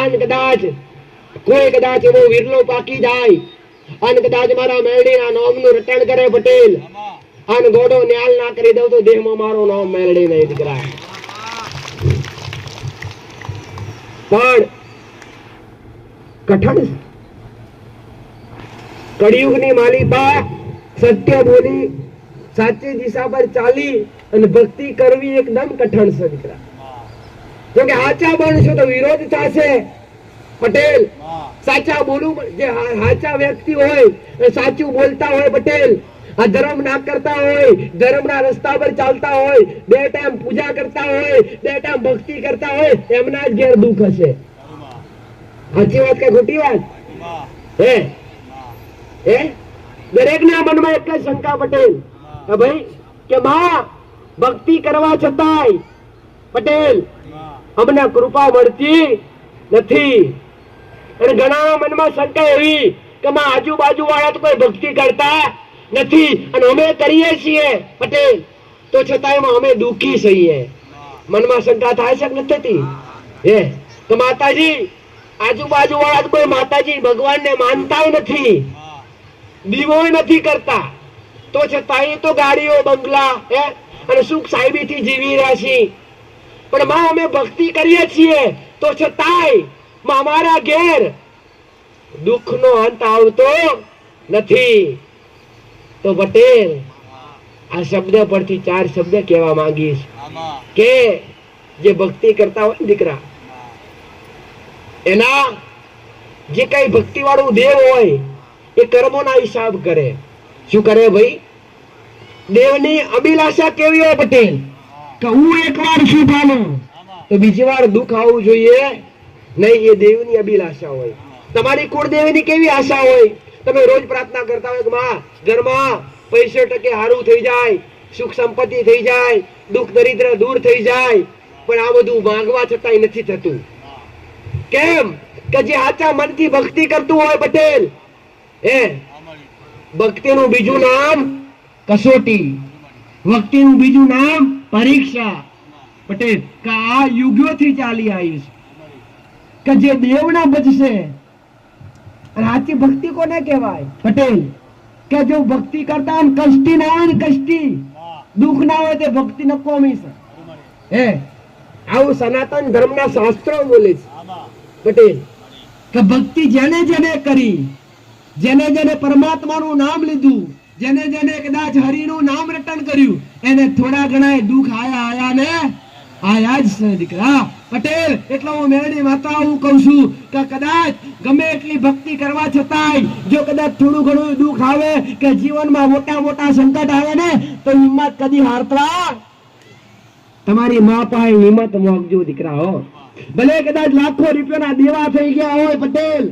આન કદાચ કોઈ કદાચ એવો વિરલો પાકી જાય અને કદાચ મારા મેરડીના નામનું રટણ કરે પટેલ અને ગોડો ન્યાલ ના કરી દઉં તો દેહમાં મારું નામ મેરડી નહીં દીકરા. પણ કઠણ કળિયુગની માલિકા સત્ય બોલી સાચી દિશા પર ચાલી અને ભક્તિ કરવી એકદમ કઠણ છે દીકરા. જો કે સાચા બનશો તો વિરોધ થશે પટેલ. સાચા બોલું જે સાચા વ્યક્તિ હોય સાચું બોલતા હોય પટેલ, આ ધર્મ ના કરતા હોય, ધર્મના રસ્તા પર ચાલતા હોય, બે ટાઈમ પૂજા કરતા હોય, બે ટાઈમ ભક્તિ કરતા હોય, એમના જ ઘેર દુઃખ હશે. સાચી વાત કે ખોટી વાત? હે દરેક ના મનમાં એક જ શંકા પટેલ કે ભાઈ કે માં ભક્તિ કરવા છતાંય પટેલ અમને કૃપા મળતી નથી. અને ઘણા મનમાં શંકા એવી કે માં આજુબાજુ વાળા તો કોઈ ભક્તિ કરતા નથી અને અમે કરીએ છીએ પટેલ તો છતાંય અમે દુઃખી છીએ. મનમાં શંકા થાય છે કે નથી? હે તો માતાજી આજુબાજુ વાળા કોઈ માતાજી ભગવાનને માનતા નથી, દીવો નથી કરતા, તો છતાંય તો ગાડીઓ બંગલા અને સુખ સાહેબી થી જીવી રહ્યા છીએ. પણ માં અમે ભક્તિ કરીએ છીએ તો છતાંય અમારા ઘેર દુઃખનો અંત આવતો નથી. તો પટેલ આ શબ્દ પરથી ચાર શબ્દ કહેવા માંગીશ કે જે ભક્તિ કરતા હોય દીકરા એના જે કઈ ભક્તિ વાળું દેવ હોય એ કર્મોના હિસાબ કરે. શું કરે ભાઈ? દેવની અભિલાષા કેવી હોય પટેલ કે હું એકવાર સુખ પામું તો બીજી વાર દુઃખ આવવું જોઈએ નહીં. એ દેવની અભિલાષા હોય. તમારી કુળદેવીની કેવી આશા હોય? તમે રોજ પ્રાર્થના કરતા હોય કે માં ઘરમાં 65% સારું થઈ જાય, સુખ સંપત્તિ થઈ જાય, દુઃખ દરિદ્ર દૂર થઈ જાય, પણ આ બધું માંગવા છતાંય નથી થતું. કેમ? કે જે સાચા મનથી ભક્તિ કરતું હોય પટેલ ભક્તિનું બીજું નામ કસોટી, ભક્તિનું બીજું નામ પરીક્ષા પટેલ. કે આ યુગોથી ચાલી આવીશ કે જે દેવના ભજશે. સાચી ભક્તિ કોને કહેવાય પટેલ? કે જો ભક્તિ કરતા કષ્ટી ના હોય ને, કષ્ટી દુઃખ ના હોય તે ભક્તિ નકોમી છે. આવું સનાતન ધર્મના શાસ્ત્રો બોલે છે પટેલ કે ભક્તિ જેને જેને કરી, જેને જેને પરમાત્માનું નામ લીધું, જેને જેને કદાચ હરિનું નામ રટણ કર્યું એને થોડા ઘણા દુઃખ આયા ને આયા જ છે દીકરા પટેલ. એટલે હું મેરડી માતા હું કહું છું કે કદાચ ગમે એટલી ભક્તિ કરવા છતાંય જો કદાચ થોડું ઘણું દુઃખ આવે કે જીવનમાં મોટા મોટા સંકટ આવે ને તો હિંમત કદી હારતા તમારી મા પાસે હિંમત મોકજો દીકરા. હો ભલે કદાચ લાખો રૂપિયાના દેવા થઈ ગયા હોય પટેલ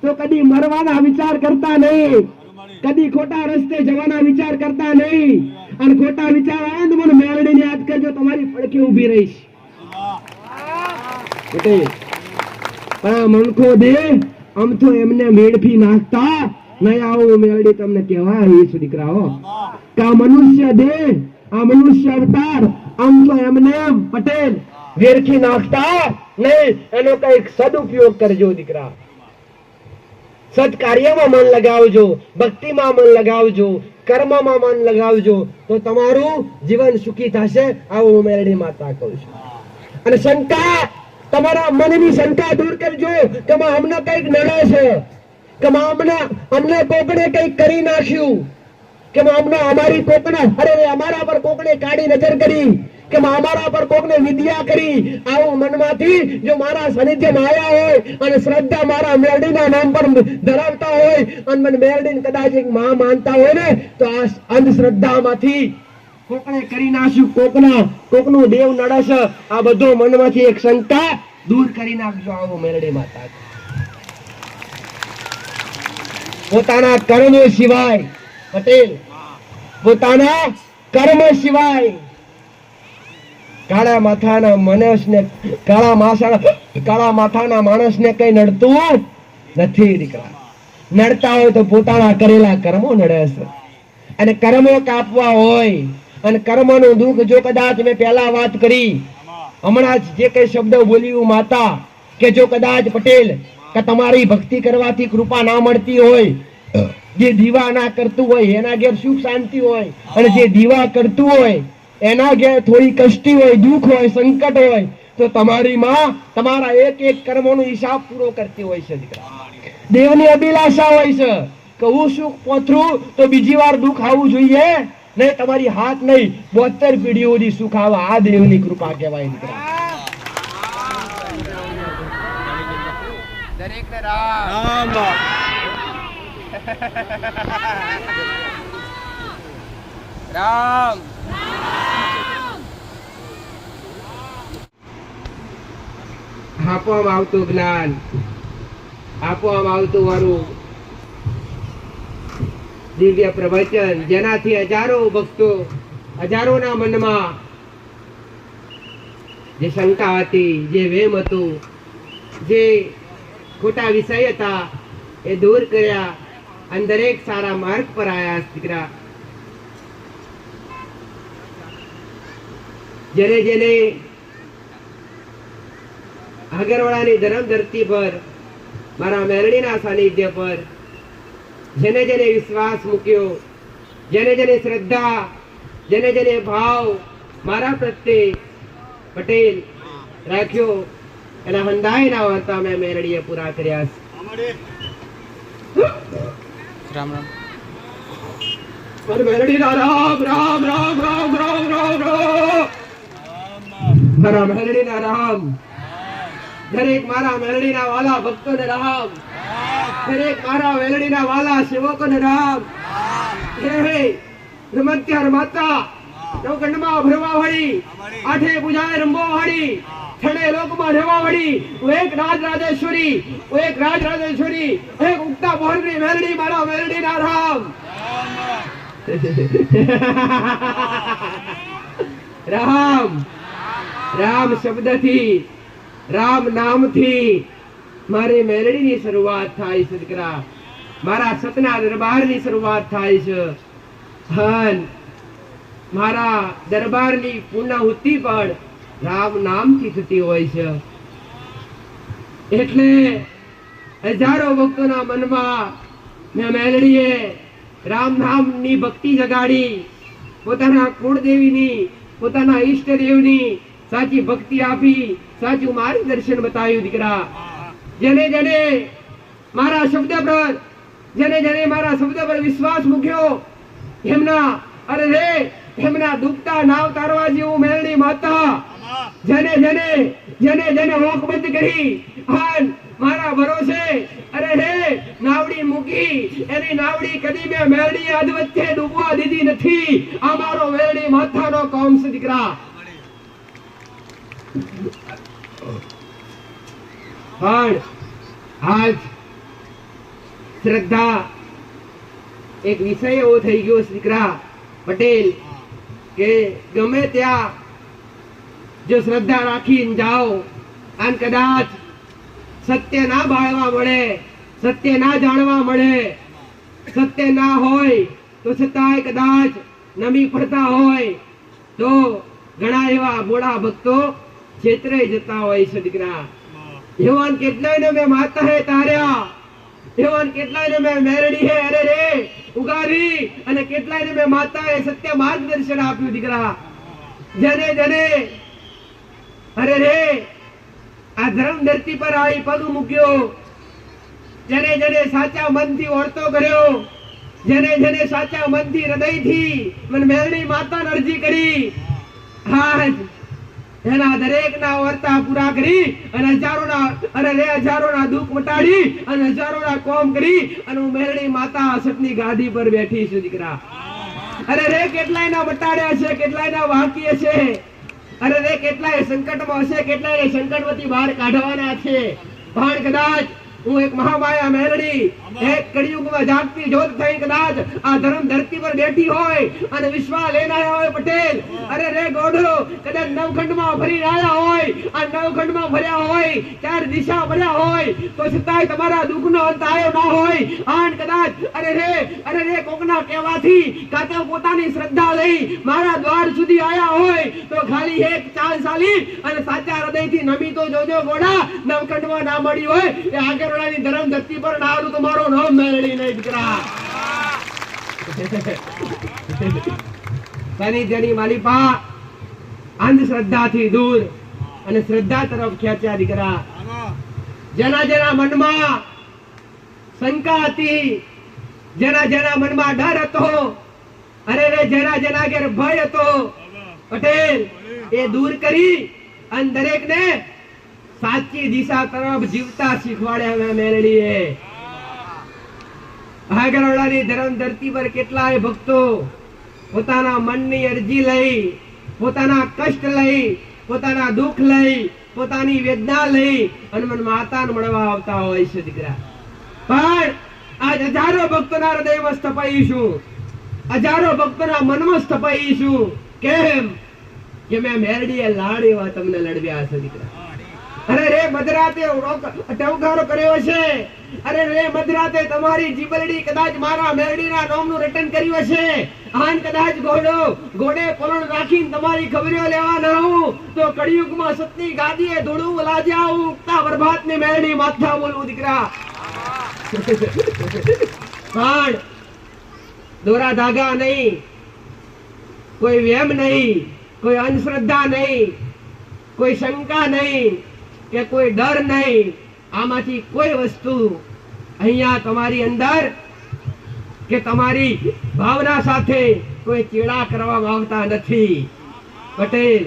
તો કદી મરવાના વિચાર કરતા નહીં, કદી ખોટા રસ્તે જવાના વિચાર કરતા નહીં. અને ખોટા વિચાર આવે તો મને મેળવીને યાદ કરજો, તમારી પડખે ઊભી રહીશ પટેલ. પણ મનખો દે આમ તો એમને મેળફી નાખતા નહીં. આવું મેળડી તમને કહેવા છે દીકરાઓ કે આ મનુષ્ય દેહ, આ મનુષ્ય અવતાર આમ તો એમને પટેલ વેરખી નાખતા નહીં. એનો કઈક સદુપયોગ કરજો દીકરા. સત્કાર્યમાં મન લગાવજો, ભક્તિમાં મન લગાવજો, કર્મમાં મન લગાવજો તો તમારું જીવન સુખી થશે. આવું હું મેરડી માતા કહું છું. અને શંકા, તમારા મનની શંકા દૂર કરજો કે અમને કઈક નડે છે, કે અમને કોકણે કઈક કરી નાખ્યું, કે અમારી કોકને અમારા પર કોકણે કાળી નજર કરી, કે અમારા પર કોકને વિદ્યા કરી. આવું મનમાંથી જો મારા સાનિધ્યમાં આવ્યા હોય અને શ્રદ્ધા મારા મેરડીના નામ પર ધરાવતા હોય અને મને મેરડીને કદાચ એક માં માનતા હોય ને તો આ અંધશ્રદ્ધામાંથી કોકને કરી નાખ્યું, કોકનું દેવ નડશે, આ બધો મનમાંથી એક શંકા દૂર કરી નાખજો. આવો મેરડી માતા પોતાના કર્મ સિવાય પટેલ, પોતાના કર્મ સિવાય કાળા માથાના માણસને કઈ નડતું નથી દીકરા. નડતા હોય તો પોતાના કરેલા કર્મો નડે છે. અને કર્મો કાપવા હોય અને કર્મનું દુઃખ જો કદાચ મેં પહેલા વાત કરી હમણાં જે કઈ શબ્દ બોલ્યું માતા કે જો કદાચ પટેલ કે તમારી ભક્તિ કરવાથી કૃપા ના મળતી હોય, જે દીવા ના કરતું હોય એના ઘેર સુખ શાંતિ હોય, અને જે દીવા કરતું હોય એના ઘેર થોડી કષ્ટી હોય, દુઃખ હોય, સંકટ હોય, તો તમારી માં તમારા એક એક કર્મોનો હિસાબ પૂરો કરતી હોય છે દીકરા. દેવની અભિલાષા હોય છે કે હું સુખ પોથરું તો બીજી વાર દુઃખ આવવું જોઈએ નહીં, તમારી હાથ નહીં 72 પેઢીઓ સુધી સુખ આવા. આ દેવની કૃપા કહેવાય દીકરા. દરેકને રામ રામ. આપવામાં આવતું જ્ઞાન, આપવામાં આવતું વારું દિવ્ય પ્રવચન, જેનાથી હજારો ભક્તો, હજારોના મનમાં જે શંકા હતી, જે વેમ હતું, જે ખોટા વિષય હતા એ દૂર કર્યા અને દરેક સારા માર્ગ પર આયા દીકરા. જેને જેને આગરવાળાની ધરમ ધરતી પર, મારા મેરડીના સાનિધ્ય પર જેને જેને વિશ્વાસ મૂક્યો, જેને જેને શ્રદ્ધા, જેને જેને ભાવ મારા પ્રત્યે પટેલ રાખ્યો, એના હંધાઈના વાર્તા મેં મેરડીએ પૂરા કર્યા છે. રામ રામ. મેરડીના રામ રામ રામ રામ રામ રામ રામ. મારા મેરડીના રામ, દરેક મારા મેલડીના વાલા ભક્તોને રામ, દરેક મારા મેલડીના વાલા સેવકોને રામ. હે રમત્યાર માતા, નવકંડમાં ભરવા વાળી, આઠે પૂજાએ રંબવા વાળી, છડે લોકમાં રહેવા વાળી, એક રાજ રાજેશ્વરી, એક રાજ રાજેશ્વરી, એક ઉગતા મોહનની મેલડી, મારા મેલડીના રામ. રામ રામ શબ્દથી, રામ નામથી મારી મેલડીની શરૂઆત થાય છે દીકરા. મારા સતના દરબારની શરૂઆત થાય છે. હન મારા દરબારની પૂર્ણાહુતિ પણ રામ નામથી થતી હોય છે. એટલે હજારો ભક્તોના મનમાં મેં મેલડીએ રામ નામની ભક્તિ જગાડી, પોતાના કુળદેવીની, પોતાના ઈષ્ટદેવની સાચી ભક્તિ આપી, સાચું માર્ગદર્શન બતાવ્યું દીકરા. જેને જેને મારા શબ્દ પર, જેને જેને મારા શબ્દ પર વિશ્વાસ મૂક્યો, એમના અરે રે એમના દુખતા નાવ તારવા જેવું મેલડી માતા, જેને જેને જેને જેને ઓખ બંધ કરી અને મારા ભરોસે અરે રે નાવડી મૂકી, એની નાવડી કદી મેં મેલડી અધ વચ્ચે ડૂબવા દીધી નથી. આ મારો મેલડી માથાનો કોમ છે દીકરા. પણ આજ શ્રદ્ધા એક વિષય એવો થઈ ગયો દીકરા પટેલ કે ગમે ત્યાં જો શ્રદ્ધા રાખીને જાઓ અને કદાચ સત્ય ના બાળવા મળે, સત્ય ના જાણવા મળે, સત્ય ના હોય તો છતાંય કદાચ નમી પડતા હોય તો ઘણા એવા મોડા ભક્તો છેતરાઈ જતા હોય છે દીકરા. એવાન કેટલાયને મેં માતા હે તાર્યા, એવાન કેટલાયને મેં મેરડી હે અરે રે ઉગારી, અને કેટલાયને મેં માતાએ સત્ય માર્ગદર્શન આપ્યું દીકરા. જેને જેને અરે રે આ ધર્મ ધરતી પર આવી પગ મૂક્યો, જેને જેને સાચા મનથી ઓળતો કર્યો, જેને જેને સાચા મનથી હૃદયથી મને મેરડી માતાને અરજી કરી, આજ એના દરેકના વર્તા પૂરા કરી અને હજારોના દુઃખ મટાડી અને હજારોના કોમ કરી અને હું મેરડી માતા સતની ગાદી પર બેઠી છું દીકરા. અરે રે કેટલાયના મટાડ્યા છે, કેટલાયના વાંકી છે, અરે રે કેટલાય સંકટમાં હશે, કેટલાય સંકટમાંથી બહાર કાઢવાના છે. પણ કદાચ હું એક મહામાયા મેલડી એક કળિયુગમાં જાગતી જ્યોત થઈ કદાચ આ ધર્મ ધરતી પર બેઠી હોય અને વિશ્વા લઈને આવ્યા હોય પટેલ, અરે રે ગોઢો કદાચ નવખંડમાં ફરી આવ્યા હોય, આ નવખંડમાં ફર્યા હોય, ચાર દિશા ફર્યા હોય, તો છતાંય તમારા દુઃખનો અંત આવ્યો ના હોય. આન કદાચ અરે રે કોકના કહેવાથી કાતો પોતાની શ્રદ્ધા લઈ મારા દ્વાર સુધી આવ્યા હોય તો ખાલી એક ચાલ ચાલી અને સાચા હૃદયથી નમી તો જોજો ગોડા, નવખંડમાં ના મળી હોય એ આગળવાળાની ધર્મ ધરતી પર નાડું તમારો નામ મેળવી નહીં દીકરા. સાનિધ્યની માલિપા અંધશ્રદ્ધાથી દૂર અને શ્રદ્ધા તરફ ખેંચ્યા દીકરા. જેના જેના મનમાં શંકા હતી, જેના જેના મનમાં ડર હતો, અરે રે જેના જેના ઘેર ભય હતો પટેલ, એ દૂર કરી અને દરેકને સાચી દિશા તરફ જીવતા શીખવાડ્યા મેલડીએ. આગળવાળાની ધર્મ ધરતી પર કેટલાય ભક્તો પોતાના મનની અરજી લઈ, પોતાના કષ્ટ લઈ, પોતાના દુઃખ લઈ, પોતાની વેદના લઈ અને મન માતાને મળવા આવતા હોય છે દીકરા. પણ આજ હજારો ભક્તોના હૃદયમાં સ્થપાઈશું, હજારો ભક્તોના મનમાં સ્થપાઈશું. કેમ કે મેં મેરડીએ લાડ એવા તમને લડવ્યા છે દીકરા. અરે રે મધરાતે ટવકારો કર્યો છે, અરે રે મધરાતે તમારી જીબલડી કદાચ મારા મેરડીના નામનું રટન કર્યું હશે. આન કદાચ ઘોડે પલણ રાખીને તમારી ખબરીઓ લેવા ન આવું તો કળિયુગમાં સતની ગાદીએ ધોળું લાજ્યા આવું ઉગતા બરબાદની મેરડી માથા બોલવું દીકરા. પણ દોરા ધાગા નહીં, કોઈ વેમ નહીં, કોઈ અંધશ્રદ્ધા નહીં, કોઈ શંકા નહીં કે કોઈ ડર નહીં, આમાંથી કોઈ વસ્તુ અહીંયા તમારી અંદર કે તમારી ભાવના સાથે કોઈ ચેડા કરવામાં આવતા નથી પટેલ.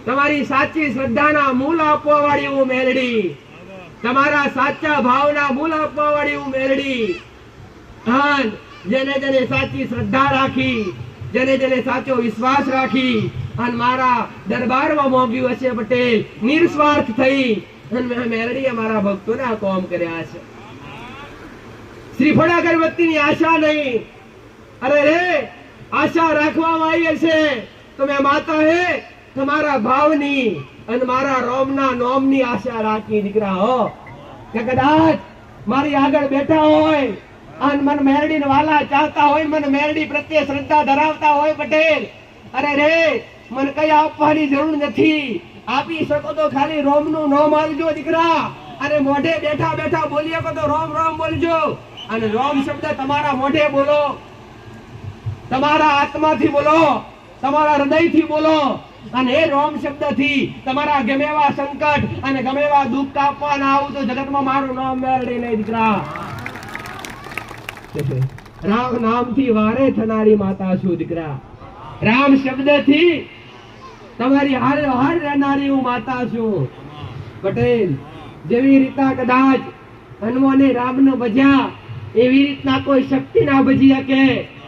તમારી સાચી શ્રદ્ધાના મૂળ આપવા વાળી હું મેલડી, તમારા સાચા ભાવના મૂળ આપવા વાળી હું મેલડી. જેને જેને સાચી શ્રદ્ધા રાખી, જેને જેને સાચો વિશ્વાસ રાખી અને મારા દરબારમાં મોગ્યું હશે પટેલ, નિસ્વાર્થ થઈ અને મેલડીએ મારા ભક્તોને આ કામ કર્યા છે. શ્રીફળ અગરબત્તીની આશા નહીં, અરે રે આશા રાખવામાં આવી છે તો મેં માતા હે તમારા ભાવની અને મારા રોમના નોમની આશા રાખી દીકરા. હો કે કદાચ મારી આગળ બેઠા હોય અને મને મેરડીને વાલા ચાહતા હોય, મને મેરડી પ્રત્યે શ્રદ્ધા ધરાવતા હોય પટેલ, અરે રે મને કઈ આપવાની જરૂર નથી, આપી શકો તો ખાલી રોમનું નામ આવજો દીકરા. અને મોઢે બેઠા બેઠા બોલી શકો તો રોમ રોમ બોલજો. અને રોમ શબ્દ તમારા મોઢે બોલો, તમારા આત્માથી બોલો, તમારા હૃદયથી બોલો. અને એ રોમ શબ્દથી તમારા ગમે એવા સંકટ અને ગમે એવા દુઃખ કાપવાના આવું તો જગતમાં મારું નામ મેળવી નહીં દીકરા. રામ નામથી વારે થનારી માતા છું દીકરા. રામ શબ્દથી તમારી હારે હાર રહેનારી હું માતા છું પટેલ. જેવી રીતના કદાચ હનુમાને રામને ભજ્યા એવી રીતના કોઈ શક્તિ ના ભજી શકે,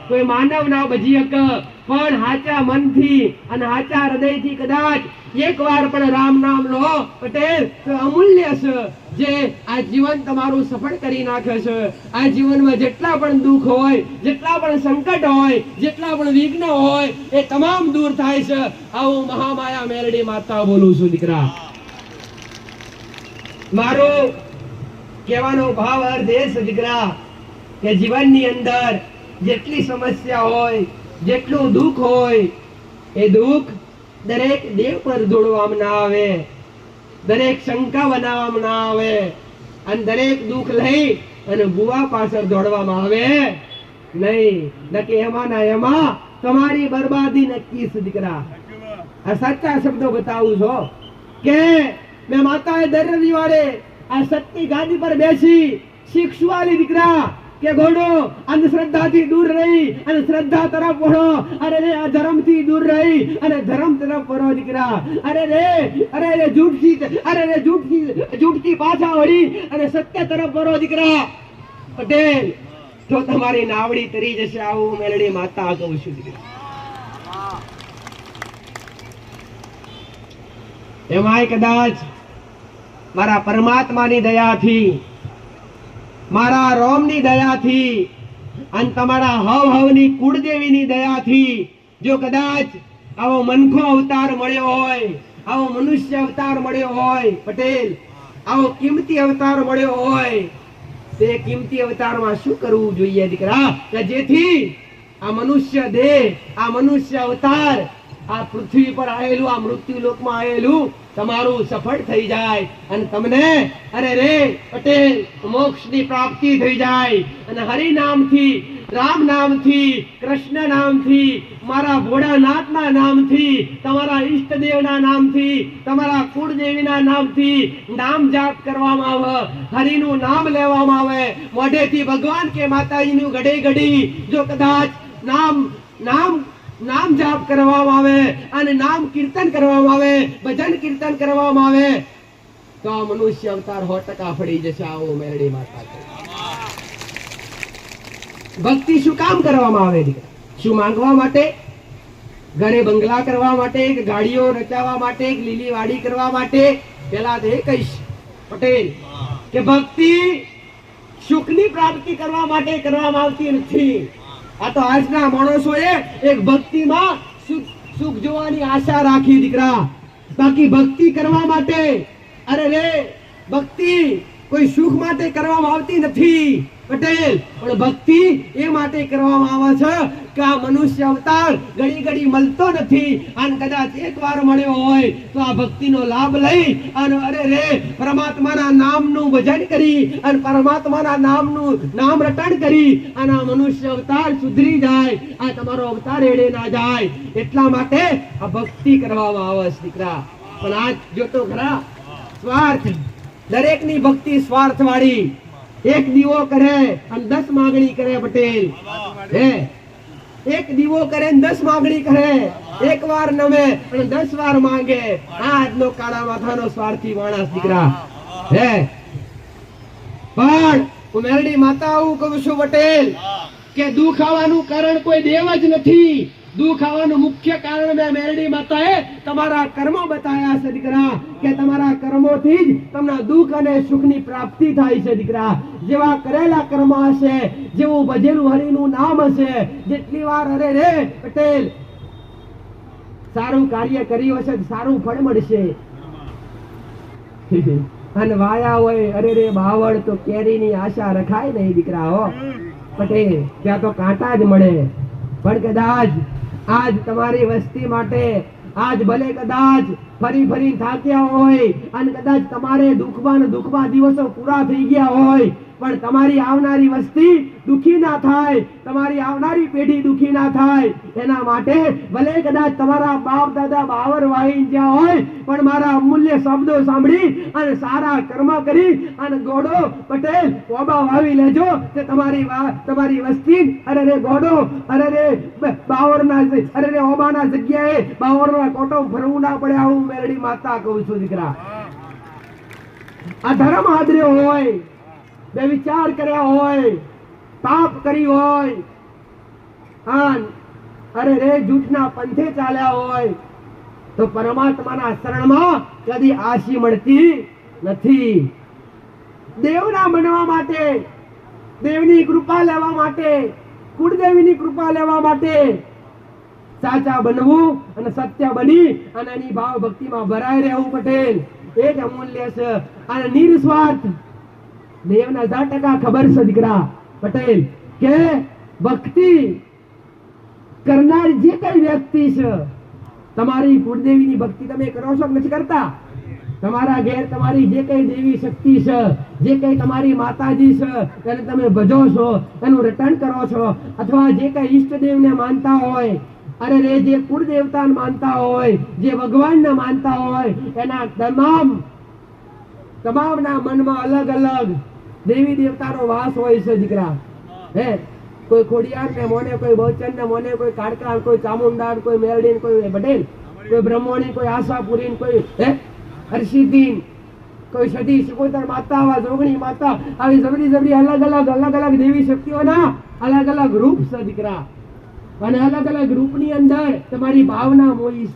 કોઈ માનવ ના ભજી શકે, પણ હાચા મનથી અને હાચા હૃદયથી કદાચ એકવાર પણ રામ નામ લો પટેલ તો અમૂલ્ય છે, જે આ જીવન તમારું સફળ કરી નાખે છે. આ જીવનમાં જેટલા પણ દુઃખ હોય, જેટલા પણ સંકટ હોય, જેટલા પણ વિઘ્ન હોય એ તમામ દૂર થાય છે. આવું મહામાયા મેલડી માતા બોલું છું દીકરા. મારો કહેવાનો ભાવ અર્થ એ છે દીકરા કે જીવનની અંદર જેટલી સમસ્યા હોય, જેટલું દુઃખ હોય, એ દુઃખ દરેક દેવ પર દોડવામાં ના આવે, દરેક શંકા બનાવવામાં ના આવે અને દરેક દુઃખ લઈ અને બુવા પાછળ દોડવામાં આવે નહીં. નકે એમાં ના એમાં તમારી બરબાદી નક્કી છે દીકરા. આ સાચા શબ્દો બતાવું છો કે મેં માતાએ દર રવિવારે આ સત્ય ગાદી પર બેસી શીખશું આલી દીકરા કે ઘોડો અંધશ્રદ્ધાથી દૂર રહી અને શ્રદ્ધા તરફ વળો. અરે રે આ ધર્મથી દૂર રહી અને ધર્મ તરફ વળો દીકરા. અરે રે જૂઠથી પાછા વળી અને સત્ય તરફ વળો દીકરા. પટેલ જો તમારી નાવડી તરી જશે આવું મેલડી માતા કહું છું દીકરા. એમાંય કદાચ મારા પરમાત્માની દયાથી મારા રોમની દયાથી અને તમારા હવની કુળદેવીની દયાથી જો કદાચ આવો મનખો અવતાર મળ્યો હોય, આવો મનુષ્ય અવતાર મળ્યો હોય પટેલ, આવો કિંમતી અવતાર મળ્યો હોય, તે કિંમતી અવતારમાં શું કરવું જોઈએ દીકરા? કે જેથી આ મનુષ્ય દેહ, આ મનુષ્ય અવતાર, આ પૃથ્વી પર આવેલું, આ મૃત્યુ લોકમાં આવેલું તમારું સફળ થઈ જાય અને તમને અરે રે પટેલ મોક્ષની પ્રાપ્તિ થઈ જાય અને હરિ નામથી, રામ નામથી, કૃષ્ણ નામથી, મારા ભોળાનાથના નામથી, તમારા ઈષ્ટદેવના નામથી, તમારા કુળદેવીના નામથી નામ જાપ કરવામાં આવે, હરિનું નામ લેવામાં આવે, મોઢેથી ભગવાન કે માતાજીનું ઘડે ઘડી જો કદાચ નામ જાપ કરવામાં આવે અને નામ કીર્તન કરવામાં આવે, ભજન કીર્તન કરવામાં આવે તો આ મનુષ્ય અવતાર 100% ફળી જશે. આવો મેરડી માતા કહે. ભક્તિ શું કામ કરવામાં આવે દીકરા? શું માંગવા માટે? ઘરે બંગલા કરવા માટે, કે ગાડીઓ રચાવવા માટે, કે લીલી વાડી કરવા માટે? પેલા તો એ કહીશ પટેલ કે ભક્તિ સુખની પ્રાપ્તિ કરવા માટે કરવામાં આવતી નથી. આ તો આજના માણસોએ એક ભક્તિમાં સુખ જોવાની આશા રાખી દીકરા. બાકી ભક્તિ કરવા માટે અરે રે ભક્તિ કોઈ સુખ માટે કરવામાં આવતી નથી પટેલ, પણ ભક્તિ એ માટે કરવામાં આવે છે કે આ મનુષ્ય અવતાર ઘડી ઘડી મળતો નથી અને કદાચ એકવાર મળ્યો હોય તો આ ભક્તિનો લાભ લઈ અને અરે રે પરમાત્માના નામનું ભજન કરી અને પરમાત્માના નામનું નામ રટણ કરી અને આ મનુષ્ય અવતાર સુધરી જાય, આ તમારો અવતાર એડે ના જાય. એટલા માટે આ ભક્તિ કરવામાં આવે છે દીકરા. પણ આજ જોતો ખરા સ્વાર્થ, દરેકની ભક્તિ સ્વાર્થ વાળી. એક દીવો કરે અને 10 માંગણી કરે પટેલ. હે એક દીવો કરે ને 10 માંગણી કરે, એક વાર નમે અને 10 વાર માંગે. આજનો કાળા માથાનો સ્વાર્થી માણસ દીકરા. હે પણ હું મેરડી માતા આવું કહું છું પટેલ કે દુઃખ આવવાનું કારણ કોઈ દેવ જ નથી. દુઃખ આવવાનું મુખ્ય કારણ મેં મેરડી માતાએ તમારા કર્મો બતાવ્યા છે દીકરા, કે તમારા કર્મોથી જ તમને દુઃખ અને સુખની પ્રાપ્તિ થાય છે દીકરા. જેવા કરેલા કર્મ હશે, જેવું ભજેલું હરિનું નામ હશે, જેટલી વાર અરે રે પટેલ સારું કાર્ય કર્યું હશે સારું ફળ મળશે. અને વાયા હોય અરે રે બાવળ તો કેરીની આશા રખાય નહીં દીકરા. હો પટેલ ત્યાં તો કાંટા જ મળે. પણ કદાચ આજ તમારી વસ્તી માટે આજ ભલે કદાચ ફરી થાક્યા હોય અને કદાચ તમારે દુઃખમાં દિવસો પૂરા થઈ ગયા હોય, પણ તમારી આવનારી વસ્તી દુખી ના થાય, તમારી આવનારી પેઢી દુખી ના થાય એના માટે ભલે કદાચ તમારા બાપ દાદા બાવર વાહી ગયા હોય, પણ મારા અમૂલ્ય શબ્દો સાંભળી અને સારા કર્મ કરી અને ગોડો પટેલ ઓબા વાવી લેજો તે તમારી વસ્તી અરે રે ગોડો અરે રે બાવરના અરે રે ઓબાના જગ્યાએ બાવરના કોટો ફરવું ના પડે. આવું મેરડી માતા કહું છું દીકરા. આ ધર્મ આદર્યો હોય, બે વિચાર કર્યા હોય, પાપ કરી હોય, અરે રે જૂઠના પંથે ચાલ્યા હોય તો પરમાત્માના શરણમાં કદી આશી મળતી નથી. દેવના બનવા માટે, દેવની કૃપા લેવા માટે, કુળદેવીની કૃપા લેવા માટે સાચા બનવું અને સત્ય બની અને એની ભાવ ભક્તિમાં ભરાઈ રહેવું પટેલ એ જ અમૂલ્ય છે. અને નિસ્વાર્થ દેવના 10% ખબર છે દીકરા પટેલ કે ભક્તિ કરનાર જે કઈ વ્યક્તિ છે, તમારી કુળદેવીની ભક્તિ તમે કરો છો કે નથી કરતા? તમારા ઘેર તમારી જે કઈ દેવી શક્તિ છે, જે કઈ તમારી માતાજી છે એને તમે ભજો છો, એનું રટણ કરો છો, અથવા જે કઈ ઈષ્ટદેવને માનતા હોય, અરે રે જે કુળદેવતાને માનતા હોય, જે ભગવાનને માનતા હોય, એના તમામના મનમાં અલગ અલગ દેવી દેવતાનો વાસ હોય છે દીકરા. હે કોઈ ખોડિયાર ને મોને, કોઈ બહુચર ને મોને, કોઈ કાળકા, કોઈ ચામુંડા, કોઈ મેરડી, કોઈ પટેલ, કોઈ બ્રહ્મણી, કોઈ આશાપુરી, કોઈ હર્ષિદીન, કોઈ સતી સિકોતર માતા, આવા જોગણી માતા, આવી જબરી અલગ અલગ દેવી શક્તિઓના અલગ અલગ રૂપ છે દીકરા. અને અલગ અલગ રૂપની અંદર તમારી ભાવના મોઈ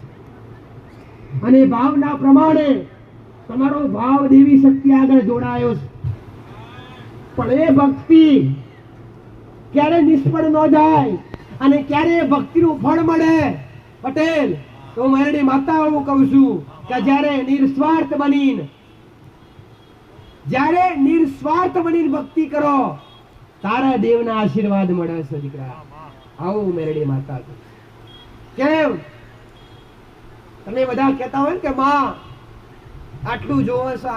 અને ભાવના પ્રમાણે તમારો ભાવ દેવી શક્તિ આગળ જોડાયો છે. પણ એ ભક્તિ ક્યારે નિષ્ફળ ન જાય અને ક્યારે ભક્તિનું ફળ મળે પટેલ, તો હું મેરડી માતા હું કહું છું કે જ્યારે નિસ્વાર્થ બનીને ભક્તિ કરો તારા દેવના આશીર્વાદ મળે છે દીકરા. આવું મેરડી માતા કહે. કેમ તમે બધા કહેતા હોય ને કે માં આટલું જોવે છે,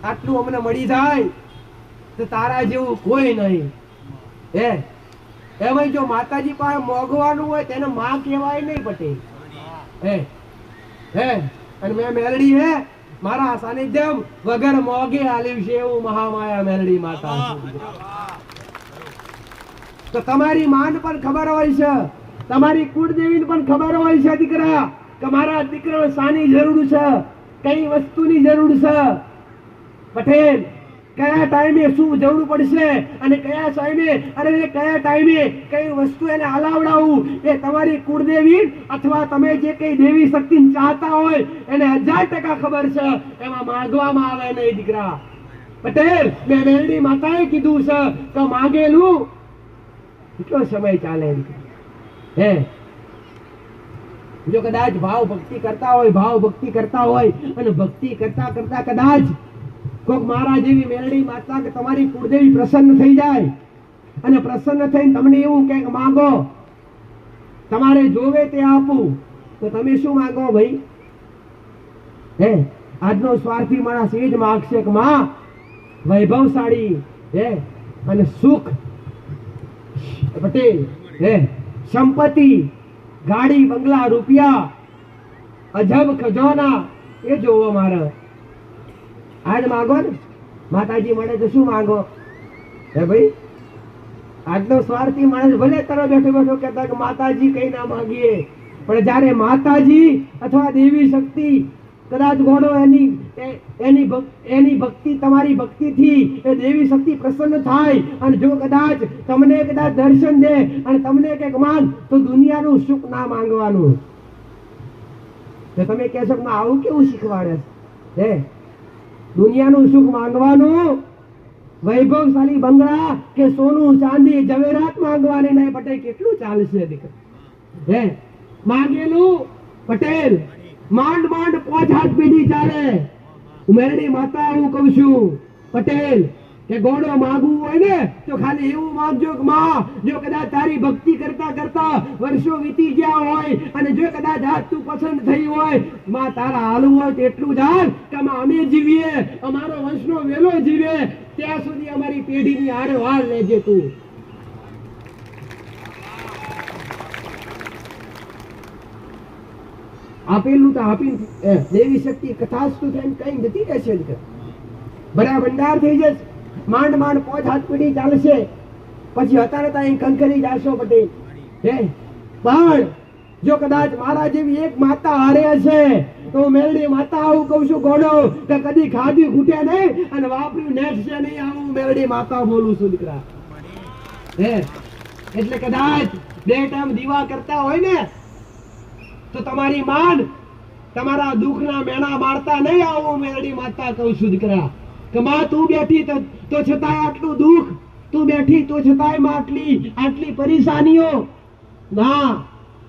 આટલું અમને મળી જાય તો તારા જેવું કોઈ નહીં. એમાં જો માતાજી પાસે મોગવાનું હોય તેને માં કહેવાય નહીં પટેલ. અને મેં મેરડી હે મારા સાનિધ્ય વગર મોગે આલ્યું છે એવું મહામાયા મેરડી માતા. તો તમારી માન પણ ખબર હોય છે, તમારી કુળદેવીને પણ ખબર હોય છે દીકરા કે મારા દીકરાને શાની જરૂર છે, કઈ વસ્તુની જરૂર છે પટેલ, કયા ટાઈમે શું જરૂર પડશે અને કયા ટાઈમે કઈ વસ્તુ એને હલાવડાવવું એ તમારી કુળદેવી અથવા તમે જે કઈ દેવી શક્તિ ચાહતા હોય એને 1000% ખબર છે. એમાં માંગવામાં આવે નહીં દીકરા. પટેલ મેં મેરડી માતાએ કીધું છે કે માંગેલું કેટલો સમય ચાલે દીકરા. જો કદાચ ભાવ ભક્તિ કરતા હોય અને ભક્તિ કરતા કરતા કદાચ કોક મારા જેવી મેરડી માતા કે તમારી કુળદેવી પ્રસન્ન થઈ જાય અને પ્રસન્ન થઈને તમને એવું કે માંગો, તમારે જોવે તે આપું, તો તમે શું માંગો ભાઈ? આજનો સ્વાર્થી માણસ એ જ માંગશે કે માં વૈભવશાળી અને સુખ પટેલ સંપત્તિ, ગાડી, બંગલા, રૂપિયા, અજબ ખજાના એ જોવો મારે. આજ માંગો ને માતાજી મળે તો શું માંગો? ભાઈ આજનો સ્વાર્થી માણસ ભલે તારો બેઠો કહેતા કે માતાજી કઈ ના માંગીએ, પણ જ્યારે માતાજી અથવા દેવી શક્તિ કદાચ ગોળો એની ભક્તિ તમારી ભક્તિથી એ દેવી શક્તિ પ્રસન્ન થાય અને જો કદાચ તમને દર્શન દે અને તમને કંઈક માંગ તો દુનિયાનું સુખ ના માંગવાનું. તો તમે કહેશો કે આવું કેવું શીખવાડે છે? દુનિયાનું સુખ માંગવાનું, વૈભવશાળી બંગલા કે સોનું ચાંદી જવેરાત માંગવાની નહીં પટેલ. કેટલું ચાલશે દીકરા? માંગેલું પટેલ માંડ 5 હાથ પેઢી ચાલે. મેરડી માતા હું કહું છું પટેલ કે ગોળો માંગવું હોય ને તો ખાલી એવું માંગજો કે માં જો કદાચ તારી ભક્તિ કરતા કરતા વર્ષો વીતી ગયા હોય અને જો કદાચ આજ તું પસંદ થઈ હોય માં તારા હાલવું હોય તો એટલું જ હાલ કે અમે જીવીએ, અમારો વંશનો વેલો જીવે ત્યાં સુધી અમારી પેઢીની હારે હાલ લેજે તું. આપેલું તો આપી દેવી શક્તિ કથાસ્તુ થઈને કઈ જતી રહેશે. બરા ભંડાર થઈ જશે, માંડ 5 હાથ પેઢી ચાલશે, પછી હતા અહીં કંકરી જાશો પટેલ. પણ જો કદાચ મારા જેવી એક માતા હારે હશે તો મેરડી માતા આવું કહું છું ગોળો કે કદી ખાધી ખૂટે નહીં અને વાપર્યું નેટશે નહીં. આવું મેરડી માતા બોલું છું દીકરા. એટલે કદાચ 2 ટાઈમ દીવા કરતા હોય ને તો તમારી માન તમારા દુઃખના મેણા મારતા નહીં. આવું મેરડી માતા કહું છું દીકરા કે માં તું બેઠી તો છતાંય આટલું દુઃખ, તું બેઠી તો છતાંય માં આટલી પરેશાનીઓ ના.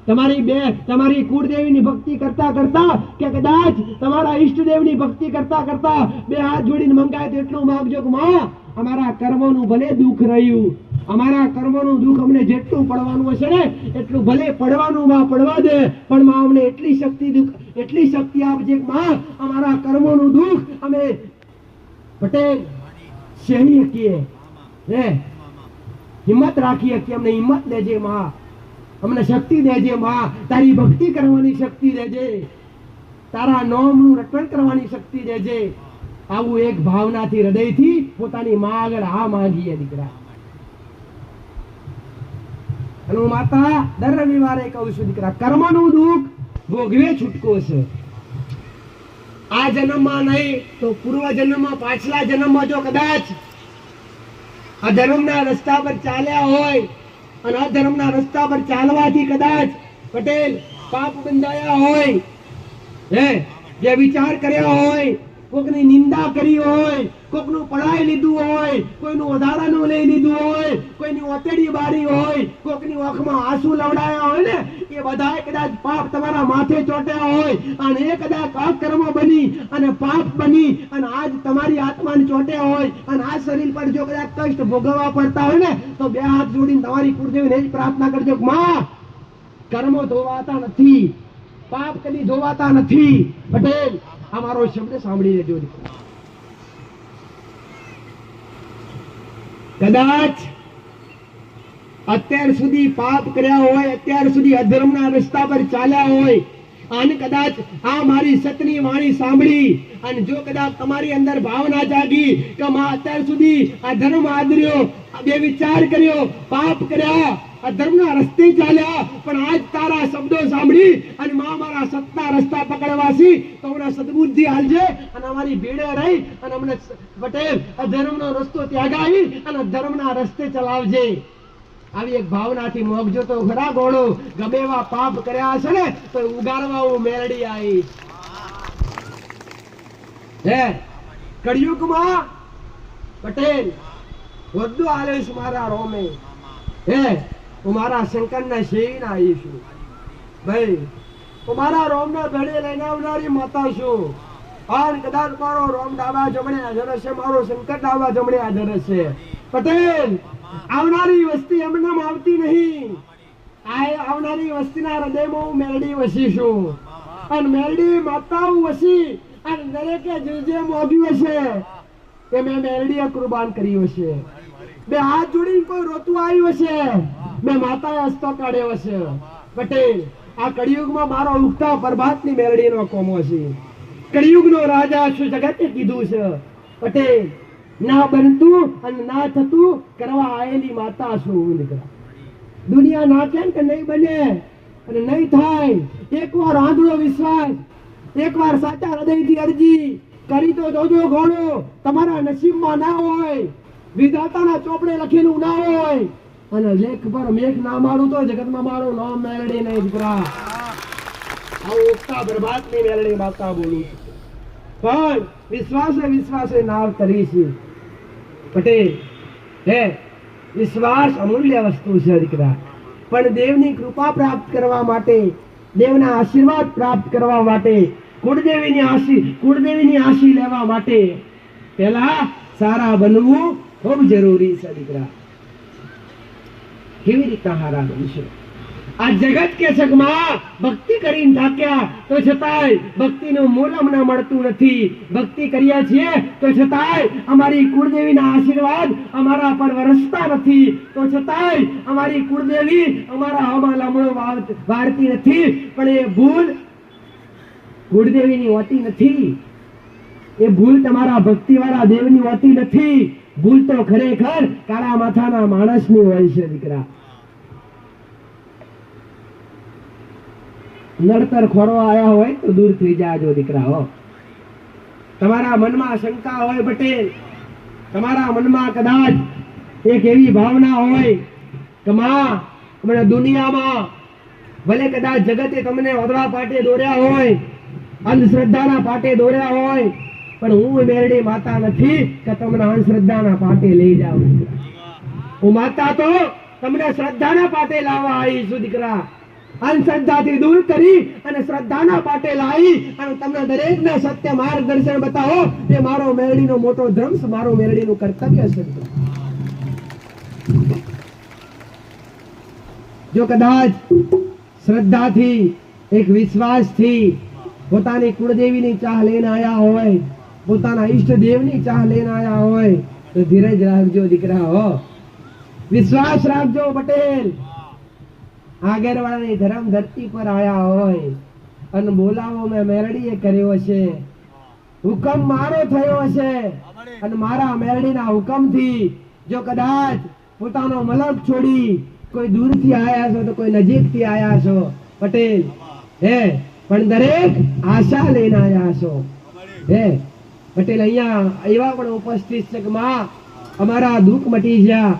તમારી કુળદેવીની ભક્તિ કરતા કરતા કે કદાચ તમારા ઈષ્ટદેવની ભક્તિ કરતા કરતા 2 હાથ જોડીને મંગાય તો એટલું માંગજો કે માં અમારા કર્મોનું ભલે દુઃખ રહ્યું, અમારા કર્મોનું દુઃખ અમને જેટલું પડવાનું હશે ને એટલું ભલે પડવાનું માં પડવા દે, પણ માં અમને એટલી શક્તિ આપજે કે માં અમારા કર્મોનું દુઃખ અમે પટેલ સહી શકીએ, હિંમત રાખી શકીએ. અમને હિંમત દેજે માં, અમને શક્તિ દેજે માં, તારી ભક્તિ કરવાની શક્તિ દેજે, તારા નામનું રટણ કરવાની શક્તિ દેજે. આવું એક ભાવનાથી હૃદયથી પોતાની માં આગળ આ માંગીએ દીકરા. અને હું માતા દર રવિવારે કહું છું દીકરા કર્મનું દુઃખ ભોગવે છૂટકો છે. આ જન્મમાં નહીં તો પૂર્વ જન્મમાં, પાછલા જન્મમાં જો કદાચ અધર્મના રસ્તા પર ચાલ્યા હોય અને અધર્મના રસ્તા પર ચાલવાથી કદાચ પટેલ પાપ બંધાયા હોય, જે વિચાર કર્યા હોય કોકની નિંદા કરી હોય, કોકનું પડાઈ લીધું હોય, કોઈનું વધારાનું લઈ લીધું હોય, કોઈની ઓતેડી બારી હોય, કોકની આંખમાં આંસુ લવડાયા હોય ને, એ બધાય કદાચ પાપ તમારા માથે ચોટ્યા હોય અને એ કદાચ અકર્મ બની અને પાપ બની અને આજ તમારી આત્માને ચોટ્યા હોય અને આ શરીર પર જો કદાચ કષ્ટ ભોગવવા પડતા હોય ને, તો બે હાથ જોડીને તમારી કુળદેવીને જ પ્રાર્થના કરજો કે માં, કર્મો ધોવાતા નથી, પાપ કદી ધોવાતા નથી. પટેલ, આ મારો શબ્દ સાંભળી લેજો. કદાચ અત્યાર સુધી પાપ કર્યા હોય, અત્યાર સુધી અધર્મના રસ્તા પર ચાલ્યા હોય અને કદાચ આ મારી સતની વાણી સાંભળી અને જો કદાચ તમારી અંદર ભાવના જાગી કે માં અત્યાર સુધી અધર્મ આદર્યો, બે વિચાર કર્યો, પાપ કર્યા, અધર્મના રસ્તે ચાલ્યા, પણ આજ તારા શબ્દો સાંભળી અને માં મારા સતના રસ્તા પકડવાસી, તો અમને સદબુદ્ધિ હાલજે અને અમારી ભીડે રહી અને અમને પટેલ અધર્મનો રસ્તો ત્યાગાવી અને ધર્મના રસ્તે ચલાવજે. આવી એક ભાવનાથી મોગજો તો ખરા ગોળો. ગમે એવા પાપ કર્યા હશે ને તો ઉગારવા હું મેરડી આવીશ. હે કળિયુગમાં પટેલ વધુ આલેશ મારા રોમે. હે હું મારા શંકરના શેરીના આવી છું ભાઈ. હું મારા રોમના ધડે લઈને આવનારી માતા છું. અને કદાચ મારો રોમ ડાબા જમણે હાજર હશે, મારો શંકર ડાબા જમણે હાજર હશે. પટેલ, આવનારી વસ્તી એમનામ આવતી નહીં. આવનારી વસ્તીના હૃદયમાં હું મેરડી વસી છું અને મેરડી માતા વસી અને દરેકે જે મોગ્યું હશે એ મેં મેરડીએ કુરબાન કર્યું હશે. બે હાથ જોડીને કોઈ રોતું આવ્યું હશે, મેં માતાએ હસ્તો કાઢ્યો હશે. પટેલ, આ કળિયુગમાં મારો ઉગતા પ્રભાતની મેરડીનો કોમો છે. કળિયુગનો રાજા શું જગતે કીધું છે. પટેલ, ના બનતું અને ના થતું કરવા આયેલી માતા છું. દુનિયા ના કેમ કે નહીં બને અને નહીં થાય. એકવાર આંધળો વિશ્વાસ, એકવાર સાચા હૃદયથી અરજી કરી તો જોજો ઘોડો. તમારા નસીબમાં ના હોય, વિધાતાના ચોપડે લખેલું ના હોય અને લેખ પર મેઘ ના મારું તો જગતમાં મારું નામ મેળડી નહીં દીકરા. આવું ઉગતા પ્રભાતની મેળડી માતા બોલું છું. પણ વિશ્વાસે નાવ કરી છે. પટેલ, હે વિશ્વાસ અમૂલ્ય વસ્તુ છે દીકરા. પણ દેવની કૃપા પ્રાપ્ત કરવા માટે, દેવના આશીર્વાદ પ્રાપ્ત કરવા માટે, કુળદેવીની આશી લેવા માટે પહેલા સારા બનવું ખૂબ જરૂરી છે દીકરા. કેવી રીતે હારા બનશો? આ જગત કે છે કે માં ભક્તિ કરીને થાક્યા તો છતાંય ભક્તિનું મૂળ અમને મળતું નથી. ભક્તિ કરીએ છીએ તો છતાંય અમારી કુળદેવીના આશીર્વાદ અમારા પર વરસતા નથી. તો છતાંય અમારી કુળદેવી અમારા આમાં લમણો વાળતી નથી. પણ એ ભૂલ કુળદેવીની હોતી નથી. એ ભૂલ તમારા ભક્તિવાળા દેવની હોતી નથી. ભૂલ તો ખરેખર કાળા માથાના માણસની હોય છે દીકરા. નડતર ખોરો આયા હોય તો દૂર થઈ જાજો દીકરા. હો, તમારા મનમાં શંકા હોય પટેલ, તમારા મનમાં કદાચ એક એવી ભાવના હોય કે માં મને દુનિયામાં ભલે કદાચ જગતે તમને ઓદળા પાટે દોર્યા હોય, અંધશ્રદ્ધાના પાટે દોર્યા હોય, પણ હું મેરડી માતા નથી કે તમને અંધશ્રદ્ધાના પાટે લઈ જાઉં. હું માતા તો તમને શ્રદ્ધાના પાટે લાવવા આવી છું દીકરા. અંધશ્રદ્ધાથી દૂર કરી અને શ્રદ્ધાના પાટે લાવી અને તમને દરેકને સત્ય માર્ગદર્શન બતાવો. એ મારો મેરડીનો મોટો ધર્મ છે, મારો મેરડીનું કર્તવ્ય છે. જો કદાચ શ્રદ્ધાથી, એક વિશ્વાસથી પોતાની કુળદેવીની ચાહ લઈને આયા હોય, પોતાના ઈષ્ટદેવની ચાહ લઈને આયા હોય તો ધીરજ રાખજો દીકરા. હો, વિશ્વાસ રાખજો પટેલ. આગેરવાળાની ધર્મ ધરતી પર આયા હોય અને બોલાવો મેં મેરડીએ કર્યો છે, હુકમ મારો થયો છે અને મારા મેરડીના હુકમથી જો કદાચ પોતાનો મલક છોડી કોઈ દૂરથી આયા છો તો કોઈ નજીકથી આયા છો પટેલ, હે પણ દરેક આશા લઈને આયા છો. હે પટેલ, અહીંયા એવા પણ ઉપસ્થિત છે કે માં અમારા દુઃખ મટી ગયા,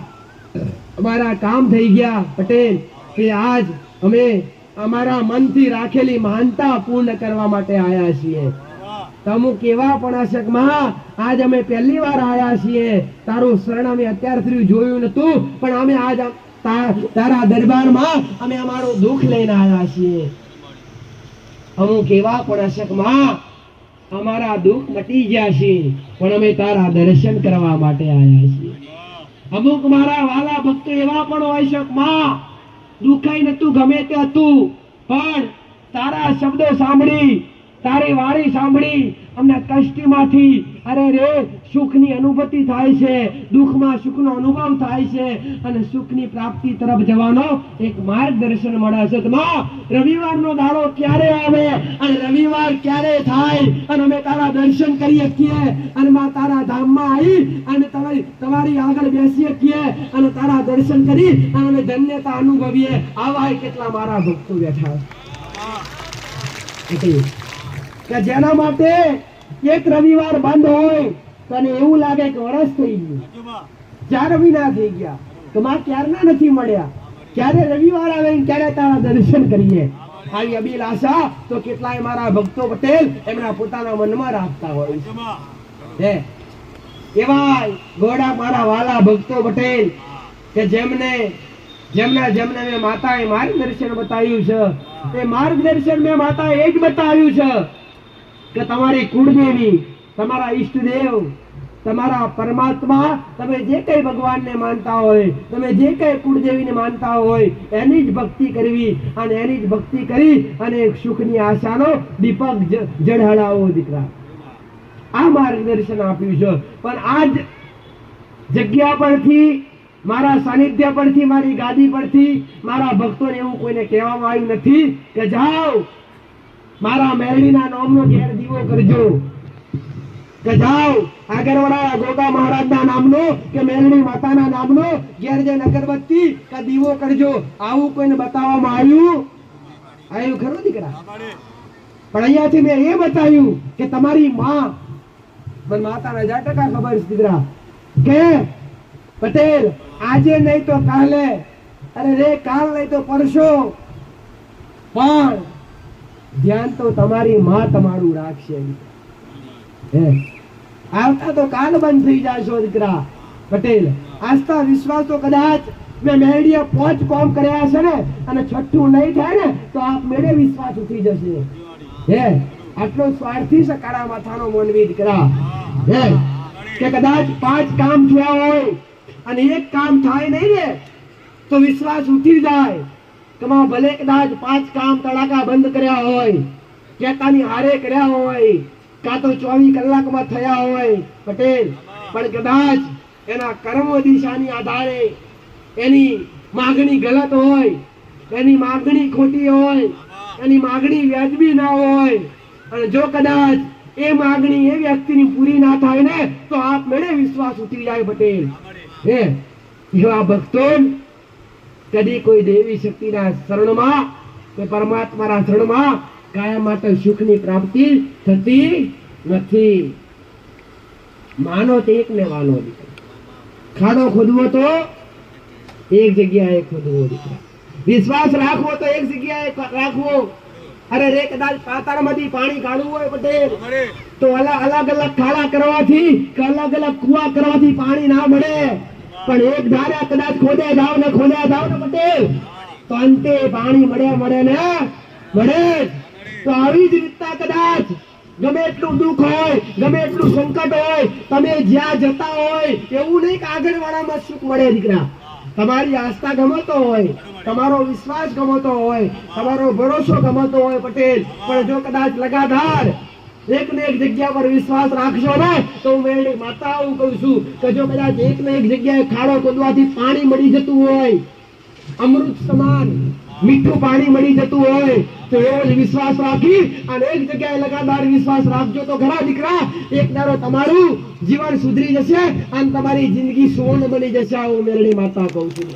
અમારા કામ થઈ ગયા પટેલ. કે આજ અમે અમારા મનથી રાખેલી માનતા પૂર્ણ કરવા માટે આયા છીએ તો અમુક એવા પણ હશે કે માં આજ અમે પહેલી વાર આયા છીએ, તારું શરણ અમે અત્યાર સુધી જોયું નતું, પણ અમે આજ તારા દરબારમાં અમે અમારું દુઃખ લઈને આવ્યા છીએ. અમુક એવા પણ હશે કે માં અમારા દુઃખ મટી ગયા છે, પણ અમે તારા દર્શન કરવા માટે આવ્યા છીએ. અમુક મારા વાલા ભક્તો એવા પણ હોય છે માં દુખાઈ નતું, ગમે તે હતું, પણ તારા શબ્દો સાંભળી, તારી વાણી સાંભળી અમને કષ્ટમાંથી અરે રે સુખની અનુભૂતિ થાય છે, દુઃખમાં સુખનો અનુભવ થાય છે, અને સુખની પ્રાપ્તિ તરફ જવાનો એક માર્ગદર્શન મળે છે. માં રવિવારનો દાડો ક્યારે આવે અને રવિવાર ક્યારે થાય અને અમે તારા દર્શન કરી શકીએ અને માં તારા ધામમાં આવી અને તમારી આગળ બેસી શકીએ અને તારા દર્શન કરી અને અમે ધન્યતા અનુભવીએ, આવા કેટલા મારા ભક્તો બેઠા કે જેના માટે એક રવિવાર બંધ હોય તો એવું લાગે કે વર્ષ થઈ ગયું, 4 મહિના થઈ ગયા, તો માં ક્યારના નથી મળ્યા, ક્યારે રવિવાર આવે ક્યારે તારા દર્શન કરીએ. આવી અભિલાષા તો કેટલાય મારા ભક્તો પટેલ એમના પોતાના મનમાં રાખતા હોય છે. એવા ગોડા મારા વાલા ભક્તો પટેલ કે જેમને મેં માતાએ માર્ગદર્શન બતાવ્યું છે, એ માર્ગદર્શન મેં માતાએ એ જ બતાવ્યું છે કે તમારી કુળદેવી, તમારા ઈષ્ટદેવ, તમારા પરમાત્મા, તમે જે કઈ ભગવાનને માનતા હોય, તમે જે કઈ કુળદેવીને માનતા હોય એની જ ભક્તિ કરવી અને એની જ ભક્તિ કરી અને સુખની આશાનો દીપક જળહળાવો દીકરા. આ માર્ગદર્શન આપ્યું છે. પણ આજ જગ્યા પરથી, મારા સાનિધ્ય પરથી, મારી ગાદી પરથી મારા ભક્તોને એવું કોઈને કહેવામાં આવ્યું નથી કે જાઓ મારા મેરડીના નામનો ઘેર દીવો કરજો, કે જાઓ આગળવાળા ગોગા મહારાજના નામનો કે મેરડી માતાના નામનો ઘેર જઈને અગરબત્તી કે દીવો કરજો. આવું કોઈને બતાવવામાં આવ્યું ખરું દીકરા? પણ અહીંયાથી મેં એ બતાવ્યું કે તમારી માં, મને માતાના 1000% ખબર છે દીકરા, કે પટેલ આજે નહીં તો કાલે, અરે રે કાલ નહીં તો પરસો, પણ ધ્યાન તો તમારી માં તમારું રાખશે. આવતા તો કાલ બંધ થઈ જશો દીકરા પટેલ. આસ્થા વિશ્વાસ તો કદાચ મેં મેળીએ 5 કોમ કર્યા છે ને અને 6ઠું નહીં થાય ને તો આપ મેળે વિશ્વાસ ઉઠી જશે. આટલો સ્વાર્થી છે કાળા માથાનો મોનવી દીકરા, કે કદાચ 5 કામ થયા હોય અને એક કામ થાય નહીં ને તો વિશ્વાસ ઉઠી જાય કે માં ભલે કદાચ 5 કામ તડાકા બંધ કર્યા હોય, કેતાની હારે કર્યા હોય, કાં તો 24 કલાકમાં થયા હોય પટેલ, પણ કદાચ એના કર્મ દિશાની આધારે એની માગણી ગલત હોય, એની માગણી ખોટી હોય, એની માગણી વ્યાજબી ના હોય, અને જો કદાચ એ માગણી એ વ્યક્તિની પૂરી ના થાય ને તો આપ મેળે વિશ્વાસ ઉઠી જાય પટેલ. એવા ભક્તો કદી કોઈ દેવી શક્તિના શરણમાં કે પરમાત્માના શરણમાં કાયમ માટે સુખની પ્રાપ્તિ થતી નથી. માનો તો એક ને માનો દીકરા, ખાડો ખોદવો તો એક જગ્યાએ ખોદવો દીકરા, વિશ્વાસ રાખવો તો એક જગ્યાએ રાખવો. અરે રે કદાચ પાતાળમાંથી પાણી કાઢવું હોય પટેલ તો અલગ અલગ ખાડા કરવાથી કે અલગ અલગ કુવા કરવાથી પાણી ના મળે, પણ એક ધારા કદાચ ખોદે જાવ ને પટેલ તો અંતે પાણી મળે ને મળે. તો આવી જ રીતના કદાચ ગમે એટલું દુઃખ હોય, ગમે એટલું સંકટ હોય, તમે જ્યાં જતા હોય એવું નહીં કે આગળ વાળામાં સુખ મળે દીકરા. તમારી આસ્થા ગમતો હોય, તમારો વિશ્વાસ ગમતો હોય, તમારો ભરોસો ગમતો હોય પટેલ, પણ જો કદાચ લગાતાર એક ને એક જગ્યા પર વિશ્વાસ રાખશો ને તો હું મેળી માતા હું કહું છું કે જો કદાચ એક ને એક જગ્યાએ ખાડો ખોદવાથી પાણી મળી જતું હોય, અમૃત સમાન મીઠું પાણી મળી જતું હોય, તો એવો જ વિશ્વાસ રાખી અને એક જગ્યાએ લગાતાર વિશ્વાસ રાખજો તો ખરા દીકરા, એક દાડો તમારું જીવન સુધરી જશે અને તમારી જિંદગી સુવર્ણ બની જશે. હું મેરડી માતા કહું છું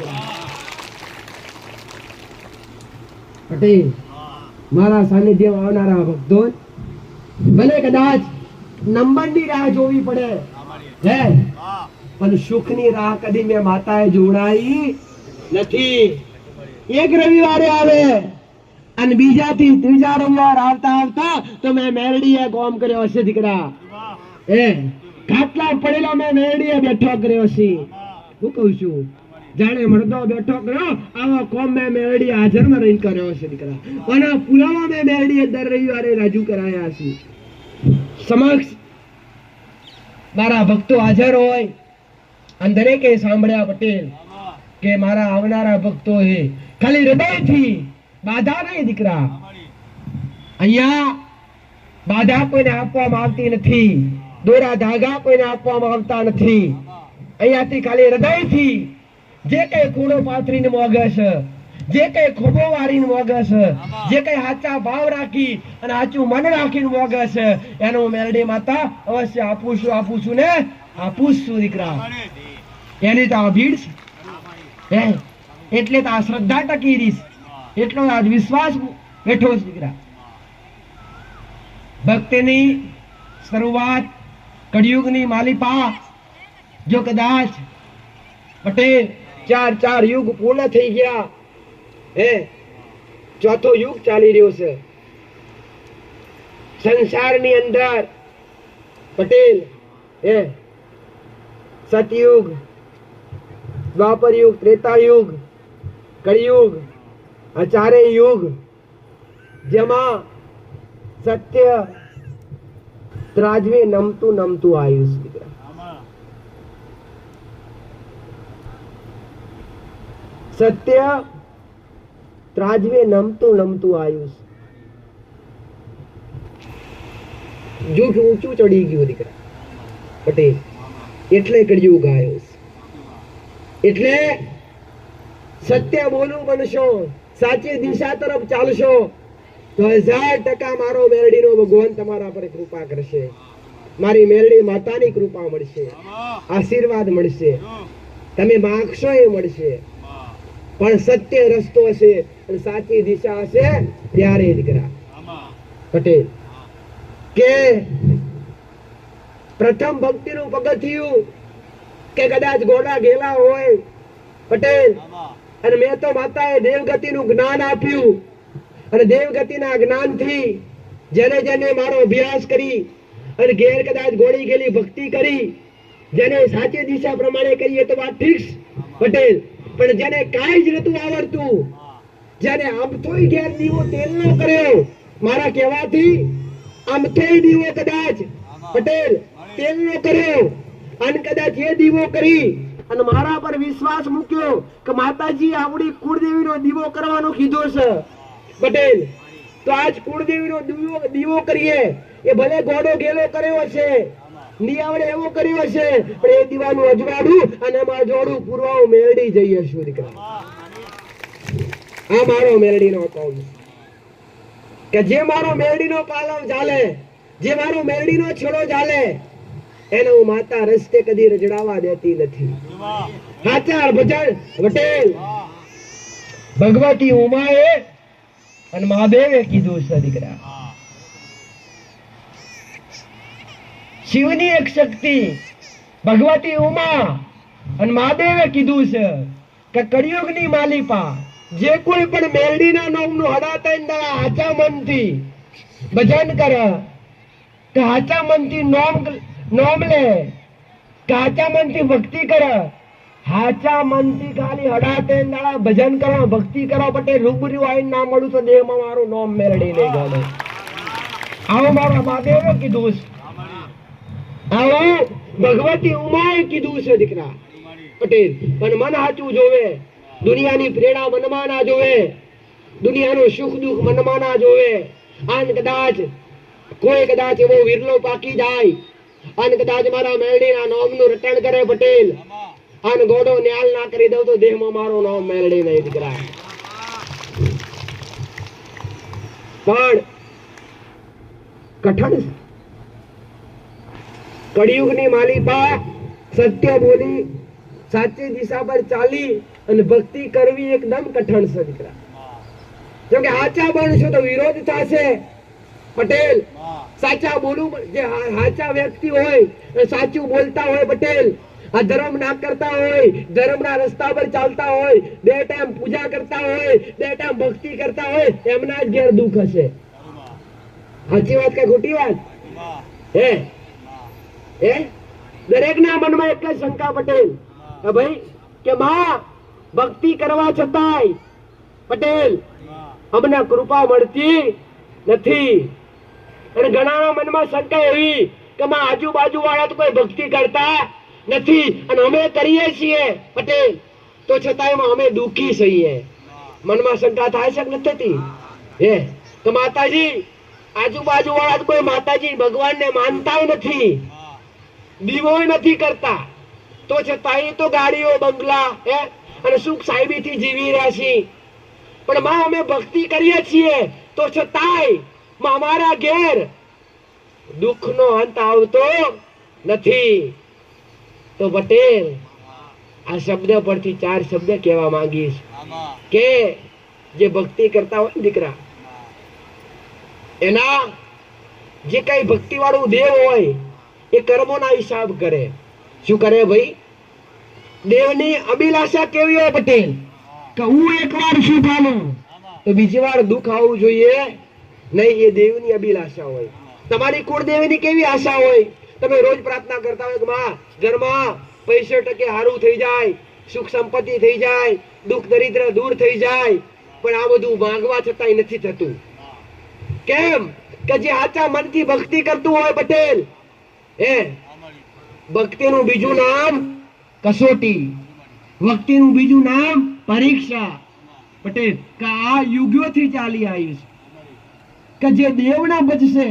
પટેલ. મારા સાનિધ્યમાં આવનારા ભક્તો ભલે કદાચ નંબરની રાહ જોવી પડે પણ સુખની રાહ કદી મેં માતાએ જોડાઈ નથી. એક રવિવારે આવે અને બીજાથી ત્રીજા રવિવાર આવતા આવતા તો મેં મેરડીએ કોમ કર્યો હશે દીકરા. ખાટલા પડેલો મેં મેરડીએ બેઠો કર્યો છે. હું કહું છું, જાણે મરદો બેઠો કર્યો આવો કોમ મેં મેરડી હાજરમાં રહીને કર્યો છે દીકરા. અને પુલાવા મેં મેરડીએ દર રવિવારે રજૂ કરાયા છે. સમક્ષ મારા ભક્તો હાજર હોય અને દરેકે સાંભળ્યા પટેલ કે મારા આવનારા ભક્તો હે ખાલી હૃદયથી, બાધા નહીં દીકરા. અહીંયા બાધા કોઈને આપવામાં આવતી નથી, દોરા ધાગા કોઈને આપવામાં આવતા નથી. અહીંયાથી ખાલી હૃદયથી જે કઈ કૂણો પાથરીને મોગસ, જે કઈ ખોબો વારીને મોગસ, જે કઈ સાચા ભાવ રાખી અને સાચું મન રાખીને મોગસ, એનું મેરડી માતા અવશ્ય આપું છું ને આપું છું દીકરા. એની તો આ ભીડ છે, એટલે તો આ શ્રદ્ધા ટકી રહી છે, એટલો આ વિશ્વાસ બેઠો છે દીકરા. ભક્તિની શરૂઆત કળિયુગની માલિપા જો કદાચ પટેલ ચાર યુગ પૂર્ણ થઈ ગયા, ચોથો યુગ ચાલી રહ્યો છે સંસારની અંદર પટેલ. સતયુગ, દ્વાપર યુગ, ત્રેતા યુગ, કળિયુગ, આ ચારેય યુગ જેમાં સત્ય ત્રાજવે નમતું આવ્યું છે. સત્ય ત્રાજવે નમતું આવ્યું છે. જૂઠ ઊંચું ચડી ગયું દીકરા પટેલ, એટલે કળિયુગ આવ્યો છે. એટલે સત્ય બોલું બનશો, સાચી દિશા તરફ ચાલશો તો 1000% મારો મેરડીનો ભગવાન તમારા પર કૃપા કરશે, મારી મેરડી માતાની કૃપા મળશે, આશીર્વાદ મળશે, તમે માંગશો એ મળશે. પણ સત્ય રસ્તો હશે અને સાચી દિશા હશે ત્યારે દીકરા પટેલ કે પ્રથમ ભક્તિનું પગથિયું કે કદાચ ઘોડા ગેલા હોય પટેલ, અને મેં તો માતાએ દેવગતિનું જ્ઞાન આપ્યું, અને દેવગતિના જ્ઞાનથી જેને મારો અભ્યાસ કરી અને ઘેર કદાચ ઘોડી ગયેલી ભક્તિ કરી, જેને સાચી દિશા પ્રમાણે કરીએ તો વાત ઠીક પટેલ. પણ જેને કાંઈ જ નતું આવડતું, જેને આમથોય ઘેર દીવો તેલનો કર્યો, મારા કહેવાથી આમથોય દીવો કદાચ પટેલ તેલનો કર્યો, અને કદાચ એ દીવો કરી અને મારા પર વિશ્વાસ મૂક્યો કે માતાજી આવડી કુળદેવીનો દીવો કરવાનો કીધો છે પટેલ, તો આજ કુળદેવીનો દીવો કરીએ. એ ભલે ઘોડો ગેલો કર્યો છે, નિયાવડે એવો કર્યો છે, પણ એ દીવાનું અજવાળું અને એમાં જોડું પૂરવા મેળડી જઈએ છું દીકરા. આ મારો મેળડીનો કોમ કે જે મારો મેળડીનો પાલવ ચાલે, જે મારો મેળડીનો છોડો ચાલે, એને હું માતા રસ્તે કદી રજડાવા દેતી નથી. સાચા ભજન પટેલ ભગવતી ઉમાએ અને મહાદેવે કીધું છે દીકરા. શિવની એક શક્તિ ભગવતી ઉમા અને મહાદેવે કીધું છે કે કળિયુગની માલિપા જે કોઈ પણ મેરડીના નામનું હડાતન દાડા હાચા મનથી ભજન કરે, કે હાચા મનથી નોમ લે, કે હાચા મનથી ભક્તિ કરે, હાચા મનથી ખાલી હડાતન દાડા ભજન કરો, ભક્તિ કરો પટેલ, રૂબરૂ આવીને ના મળું તો દેહમાં મારું નામ મેરડી નહીં ગયો. આવું મારા મહાદેવે કીધું છે, આવું ભગવતી ઉમાએ કીધું છે દીકરા પટેલ. પણ મન સાચું જોવે, દુનિયાની પ્રેરણા મનમાં ના જોવે, દુનિયાનું સુખ દુઃખ મનમાં ના જોવે. આન કદાચ કોઈ કદાચ એવો વિરલો પાકી જાય અને કદાચ મારા મેરડીના નામનું રટણ કરે પટેલ, આન ગોડો ન્યાલ ના કરી દઉં તો દેહમાં મારું નામ મેરડી નહીં દીકરા. પણ કઠણ કળિયુગની માલિપા સત્ય બોલી, સાચી દિશા પર ચાલી અને ભક્તિ કરવી એકદમ કઠણ છે દીકરા. કેમ કે સાચા બનશો તો વિરોધ થશે પટેલ. સાચા બોલું, જે સાચા વ્યક્તિ હોય સાચું બોલતા હોય પટેલ, અધર્મ ના કરતા હોય, ધર્મના રસ્તા પર ચાલતા હોય, 2 ટાઈમ પૂજા કરતા હોય, 2 ટાઈમ ભક્તિ કરતા હોય, એમના જ ઘેર દુઃખ હશે. સાચી વાત કે ખોટી વાત? હે દરેકના મનમાં એક જ શંકા પટેલ કે ભાઈ કે માં ભક્તિ કરવા છતાંય પટેલ અમને કૃપા મળતી નથી. અને ઘણાના મનમાં શંકા એવી કે માં આજુબાજુ વાળા તો કોઈ ભક્તિ કરતા નથી અને અમે કરીએ છીએ પટેલ તો છતાંય અમે દુઃખી છીએ. મનમાં શંકા થાય છે કે નથી થતી? તો માતાજી આજુબાજુ વાળા તો કોઈ માતાજી ભગવાનને માનતા નથી, દીવો નથી કરતા, તો છતાંય તો ગાડીઓ બંગલા અને સુખ સાહેબી થી જીવી રહ્યા છીએ. પણ માં અમે ભક્તિ કરીએ છીએ તો છતાંય માં અમારા ઘેર દુઃખનો અંત આવતો નથી. તો પટેલ આ શબ્દ પરથી 4 શબ્દ કહેવા માંગીશ કે જે ભક્તિ કરતા હોય ને દીકરા, એના જે કઈ ભક્તિ વાળું દેવ હોય એ કર્મોના હિસાબ કરે. શું કરે ભાઈ? દેવની અભિલાષા કેવી હોય પટેલ કે હું એકવાર સુખ આલું તો બીજી વાર દુઃખ આવવું જોઈએ નહીં. એ દેવની અભિલાષા હોય. તમારી કુળદેવીની કેવી આશા હોય? તમે રોજ પ્રાર્થના કરતા હોય કે માં ઘરમાં 65% હારું થઈ જાય, સુખ સંપત્તિ થઈ જાય, દુઃખ દરિદ્ર દૂર થઈ જાય, પણ આ બધું માંગવા છતાંય નથી થતું. કેમ? કે જે સાચા મનથી ભક્તિ કરતું હોય પટેલ, ભક્તિનું બીજું નામ કસોટી, ભક્તિનું બીજું નામ પરીક્ષા. પટેલ કે આ યુગોથી ચાલી આવ્યું છે કે જે દેવના ભજશે.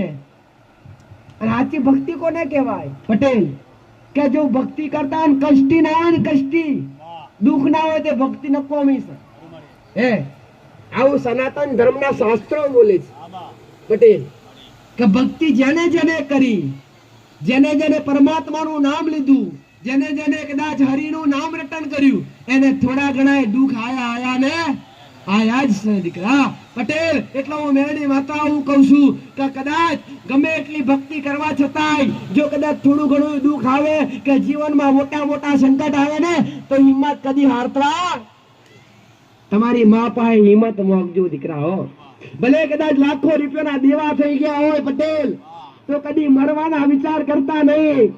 અને સાચી ભક્તિ કોને કહેવાય પટેલ? કે જો ભક્તિ કરતા કષ્ટી ના હોય ને, કષ્ટી દુઃખ ના હોય તે ભક્તિ નકોમી છે. આવું સનાતન ધર્મના શાસ્ત્રો બોલે છે પટેલ કે ભક્તિ જેને જેને કરી, જેને જેને પરમાત્માનું નામ લીધું, જેને જેને કદાચ હરિનું નામ રટન કર્યું, એને થોડા ઘણા દુઃખ આયા ને આયા જ છે દીકરા. પટેલ એટલે હું મેરડી માતા હું કહું છું કે કદાચ ગમે એટલી ભક્તિ કરવા છતાંય જો કદાચ થોડું ઘણું દુઃખ આવે કે જીવનમાં મોટા મોટા સંકટ આવે ને તો હિંમત કદી હારતા. તમારી મા પાસે હિંમત મોકજો દીકરા. હો ભલે કદાચ લાખો રૂપિયાના દેવા થઈ ગયા હોય પટેલ તો કદી મરવાના વિચાર કરતા નહીં,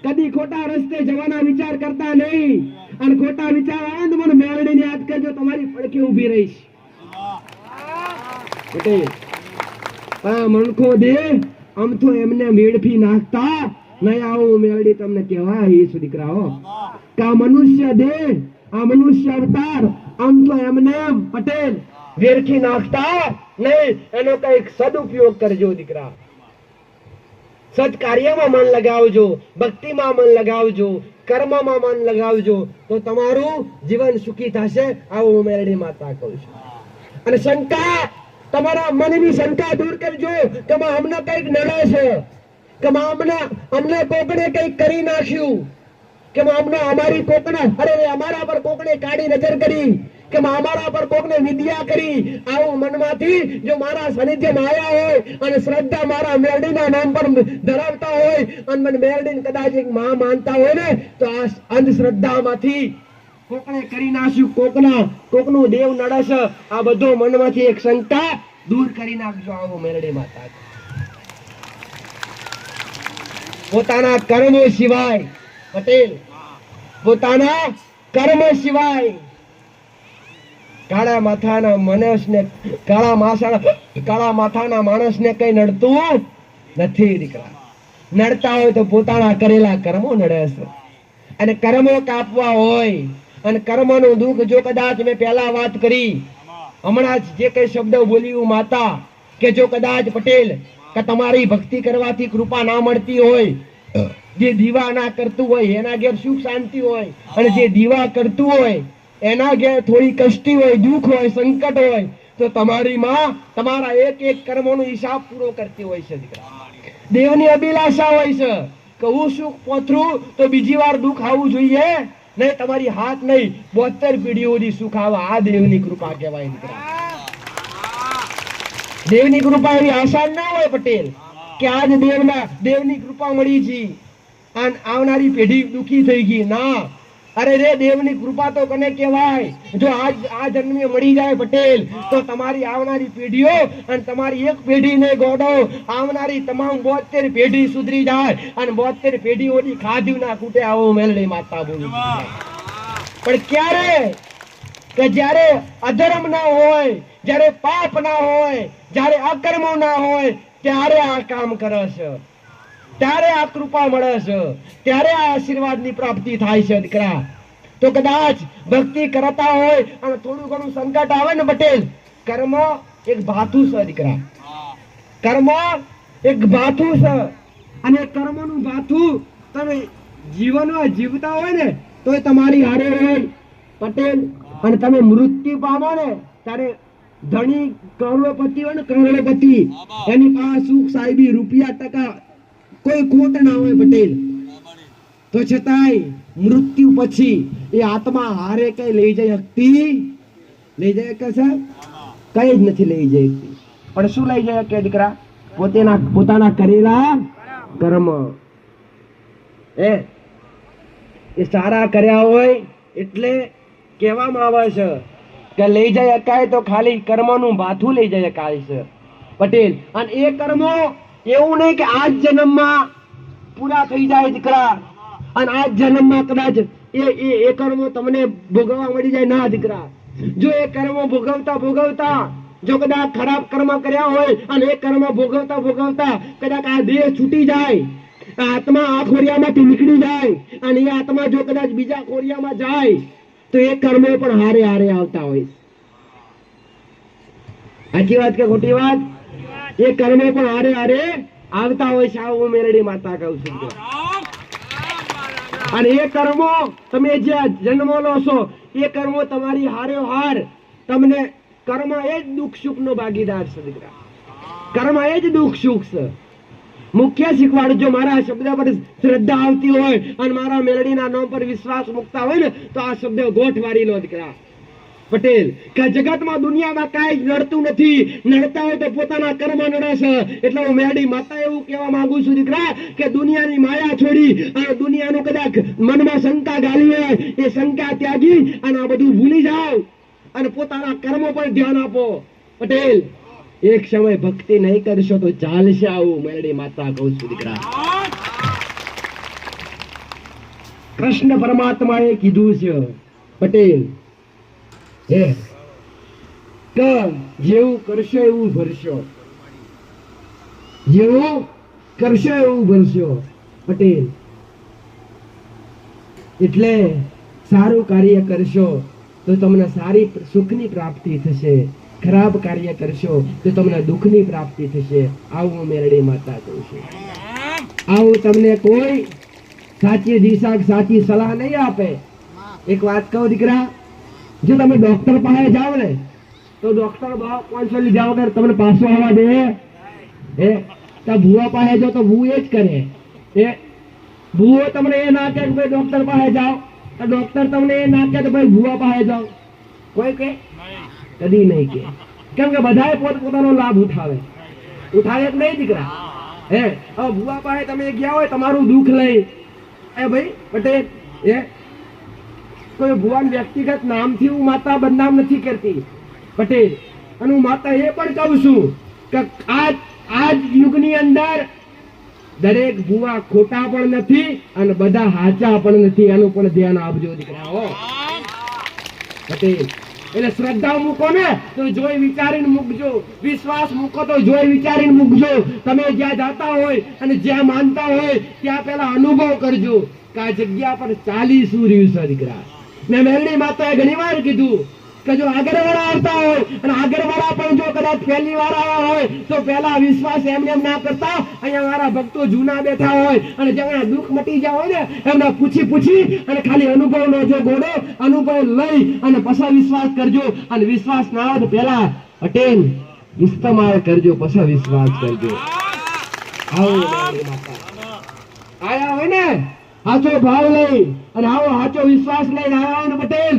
કદી ખોટા રસ્તે જવાના વિચાર કરતા નહીં. અને ખોટા વિચાર આવે ને મને મેળવીને યાદ કરજો, તમારી પડખે ઊભી રહીશ પટેલ. પણ મણખો દે આમ તો એમને મેળફી નાખતા નહીં. આવું મેળડી તમને કહેવાય દીકરાઓ કે આ મનુષ્ય દેહ, આ મનુષ્ય અવતાર આમ તો એમને પટેલ વેરખી નાખતા નહીં. એનો કઈક સદુપયોગ કરજો દીકરા. સત્કાર્યમાં મન લગાવજો, ભક્તિમાં મન લગાવજો, કર્મમાં મન લગાવજો તો તમારું જીવન સુખી થશે. આવું મેરડી માતા કહું છું. અને શંકા, તમારા મનની શંકા દૂર કરજો કે અમને કઈક નડે છે, કે અમને કોકણે કઈક કરી નાખ્યું, કે અમને અમારી કોકને અમારા પર કોકણે કાળી નજર કરી, કે અમારા પર કોકને વિદ્યા કરી. આવું મનમાંથી જો મારા સાનિધ્યમાં આવ્યા હોય અને શ્રદ્ધા મારા મેરડીના નામ પર ધરાવતા હોય અને મને મેરડીને કદાચ એક માં માનતા હોય ને તો આ અંધશ્રદ્ધામાંથી કોકને કરી નાખ્યું, કોકનું દેવ નડસ, આ બધો મનમાંથી એક શંકા દૂર કરી નાખજો. આવો મેરડી માતા પોતાના કર્મો સિવાય પટેલ, પોતાના કર્મ સિવાય કાળા માથાના માણસને કઈ નડતું નથી દીકરા. નડતા હોય તો પોતાના કરેલા કર્મો નડે છે. અને કર્મો કાપવા હોય અને કર્મનું દુઃખ જો કદાચ મેં પહેલા વાત કરી, હમણાં જે કઈ શબ્દ બોલ્યું માતા કે જો કદાચ પટેલ કે તમારી ભક્તિ કરવાથી કૃપા ના મળતી હોય, જે દીવા ના કરતું હોય એના ઘેર સુખ શાંતિ હોય, અને જે દીવા કરતું હોય એના ઘેર થોડી કષ્ટી હોય, દુઃખ હોય, સંકટ હોય, તો તમારી માં તમારા એક એક કર્મોનો હિસાબ પૂરો કરતી હોય છે દીકરા. દેવની અભિલાષા હોય છે કે હું સુખ પોથરું તો બીજી વાર દુઃખ આવવું જોઈએ નહીં. તમારી હાથ નહીં 72 પેઢીઓ સુધી સુખ આવે. આ દેવની કૃપા કહેવાય દીકરા. દેવની કૃપા એવી આસાન ના હોય પટેલ કે આજ દેવની કૃપા મળી છે અને આવનારી પેઢી દુખી થઈ ગઈ ના અરે રે દેવની કૃપા તો કને કહેવાય જો આ જન્મે મળી જાય પટેલ તો તમારી આવનારી પેઢીઓ અને તમારી એક પેઢી ને ગોડો આવનારી તમામ 72 પેઢી સુધરી જાય અને 72 પેઢીઓની ખાધ્યું ના ખૂટે આવો મેલડી માતા બોલી પણ ક્યારે કે જ્યારે અધર્મ ના હોય જ્યારે પાપ ના હોય જ્યારે અકર્મો ના હોય ત્યારે આ કામ કરે છે ત્યારે આ કૃપા મળે છે ત્યારે આ આશીર્વાદની પ્રાપ્તિ થાય છે દીકરા તો કદાચ ભક્તિ કરતા હોય અને થોડું ઘણું સંકટ આવે ને પટેલ કર્મ એક ભાથું છે દીકરા કર્મ એક ભાથું છે અને કર્મનું ભાથું તમે જીવનમાં જીવતા હોય ને તો તમારી હારે રહે પટેલ અને તમે મૃત્યુ પામો ને ત્યારે ધણી કરોડપતિ હોય ને કરોડપતિ એની પાસે સુખ સાહેબી રૂપિયા ટકા કોઈ ખોટ ના હોય પટેલ તો છતાંય મૃત્યુ પછી એ આત્મા હારે કઈ લઈ જઈ શકતી લઈ જાય કે સાહેબ કઈ જ નથી લઈ જઈ શકતી પણ શું લઈ જાય કે દીકરા પોતાના કરેલા કર્મ એ સારા કર્યા હોય એટલે કહેવામાં આવે છે કે લઈ જઈ શકાય તો ખાલી કર્મનું ભાથું લઈ જઈ શકાય છે પટેલ અને એ કર્મો એવું નહીં કે આજ જન્મમાં પૂરા થઈ જાય દીકરા અને આજ જન્મમાં કદાચ એ કર્મો તમને ભોગવવા મળી જાય ના દીકરા જો એ કર્મો ભોગવતા જો કદાચ ખરાબ કર્મ કર્યા હોય અને એ કર્મ ભોગવતા કદાચ આ દેહ છૂટી જાય આત્મા આ ખોરિયામાંથી નીકળી જાય અને એ આત્મા જો કદાચ બીજા ખોરિયામાં જાય તો એ કર્મો પણ હારે હારે આવતા હોય સાચી વાત કે ખોટી વાત એ કર્મો પણ હારે હારે આવતા હોય છે આવું મેરડી માતા કહું છું અને એ કર્મો તમે જે જન્મો લો છો એ કર્મો તમારી હારે હાર તમને કર્મ એ જ દુઃખ સુખ નો ભાગીદાર છે દીકરા કર્મ એ જ દુઃખ સુખ છે મુખ્ય શીખવાડજો મારા શબ્દ પર શ્રદ્ધા આવતી હોય અને મારા મેલડીના નામ પર વિશ્વાસ મૂકતા હોય ને તો આ શબ્દ ગોઠ વાળી લો દીકરા પટેલ કે જગતમાં દુનિયામાં કાંઈ જ નડતું નથી નડતા હોય તો પોતાના કર્મ નડે છે એટલે હું મેલડી માતા એવું કહેવા માંગુ છું દીકરા કે દુનિયાની માયા છોડી અને દુનિયાનું કદાચ મનમાં શંકા ગાલી હોય એ શંકા ત્યાગી અને આ બધું ભૂલી જાઓ અને પોતાના કર્મો પર ધ્યાન આપો પટેલ એક સમય ભક્તિ નહીં કરશો તો ચાલશે આવું મેલડી માતા કહું છું દીકરા કૃષ્ણ પરમાત્માએ કીધું છે પટેલ કે જેવું કરશો એવું ભરશો જેવું કરશો એવું ભરશો પટેલ એટલે સારું કાર્ય કરશો તો તમને સારી સુખની પ્રાપ્તિ થશે ખરાબ કાર્ય કરશો તો તમને દુઃખની પ્રાપ્તિ થશે આવું મેરડી માતા કહું છું આવું તમને કોઈ સાચી દિશા સાચી સલાહ નહીં આપે એક વાત કહું દીકરા જો તમે ડોક્ટર પાસે જાઓ ને તો ડોક્ટર 500 લીધા વગર તમને પાછો આવવા દે તો ભૂવા પાસે જાઓ તો ભૂ એ જ કરે ભૂવો તમને એ ના કહે કે ભાઈ ડોક્ટર પાસે જાઓ તો ડોક્ટર તમને એ ના કહે તો ભાઈ ભૂવા પાસે જાઓ કોઈ કે કદી નહીં કે કેમ કે બધાએ પોતાનો લાભ ઉઠાવે જ નહીં દીકરા હવે ભૂવા પાસે તમે ગયા હોય તમારું દુઃખ લઈ ભાઈ પટેલ કોઈ ભુવન વ્યક્તિગત નામથી હું માતા બદનામ નથી કરતી પટેલ અને હું માતા એ પણ કહું છું કે આજ યુગની અંદર દરેક ભુવા ખોટા પણ નથી અને બધા હાચા પણ નથી એનું પણ ધ્યાન આપજો દીકરાઓ પટેલ એટલે શ્રદ્ધા મૂકો ને તો જોઈ વિચારીને મૂકજો વિશ્વાસ મૂકો તો જોઈ વિચારીને મૂકજો તમે જ્યાં જાતા હોય અને જ્યાં માનતા હોય ત્યાં પેલા અનુભવ કરજો કે આ જગ્યા પર ચાલી શું રહ્યું છે દીકરા ને મેલડી માતાએ ઘણી વાર કીધું કે જો આગળવાળા આવતા હોય અને આગળવાળા પણ જો કદાચ પહેલી વાર આવ્યા હોય તો પહેલા વિશ્વાસ એમને એમ ના કરતા અહીંયા મારા ભક્તો જૂના બેઠા હોય અને જેમના દુઃખ મટી ગયા હોય ને એમને પૂછી અને ખાલી અનુભવનો જો ગોળો અનુભવ લઈ અને પછી વિશ્વાસ કરજો અને વિશ્વાસ ના આવે તો પહેલા પટેલ ઇસ્તેમાલ કરજો પછી વિશ્વાસ કરજો આવો મેલડી માતા આયા હોય ને સાચો ભાવ લઈ અને આવો સાચો વિશ્વાસ લઈને આવ્યા હોય ને પટેલ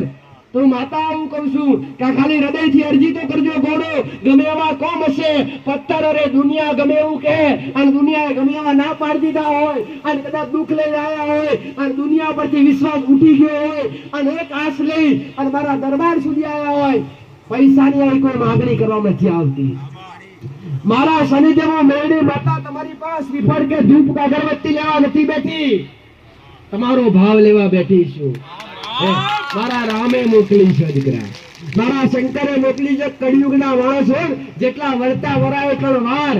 તો તો હું માતા આવું કહું છું કે આ ખાલી હૃદયથી અરજી તો કરજો ગોડો ગમે એવા કોમ હશે પથ્થર અરે દુનિયા ગમે એવું કહે અને દુનિયાએ ગમે એવા ના પાડી દીધા હોય અને કદાચ દુઃખ લઈને આવ્યા હોય અને દુનિયા પરથી વિશ્વાસ ઉઠી ગયો હોય અને એક આશ લઈ અને મારા દરબાર સુધી આવ્યા હોય પૈસાની આવી કોઈ માંગણી કરવામાં નથી આવતી મારા શનિદેવો મેરડી માતા તમારી પાસે શ્રીફળ કે ધૂપ કે અગરબત્તી લેવા નથી બેઠી તમારો ભાવ લેવા બેઠી છું મારા રામે મોકલી છે દીકરા મારા શંકરે મોકલી છે કળિયુગના માણસ હોય જેટલા વર્તા વરાય એટલો વાર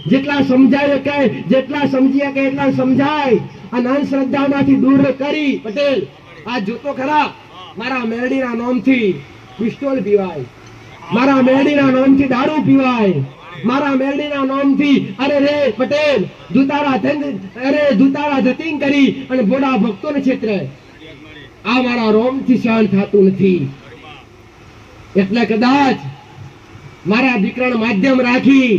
જેટલા સમજાય કે જેટલા સમજીએ કે એટલા સમજાય અને અંધશ્રદ્ધામાંથી દૂર કરી પટેલ આ જોતો ખરા મારા મેરડીના નામથી પિસ્તોલ પીવાય મારા મેરડીના નામથી દારૂ પીવાય મારા મેરડીના નામથી અરે રે પટેલ દુતારા જતીન કરી અને બોડા ભક્તોને છેતરે આ મારા રોમથી સહન થતું નથી એટલે કદાચ મારા દીકરાનું માધ્યમ રાખી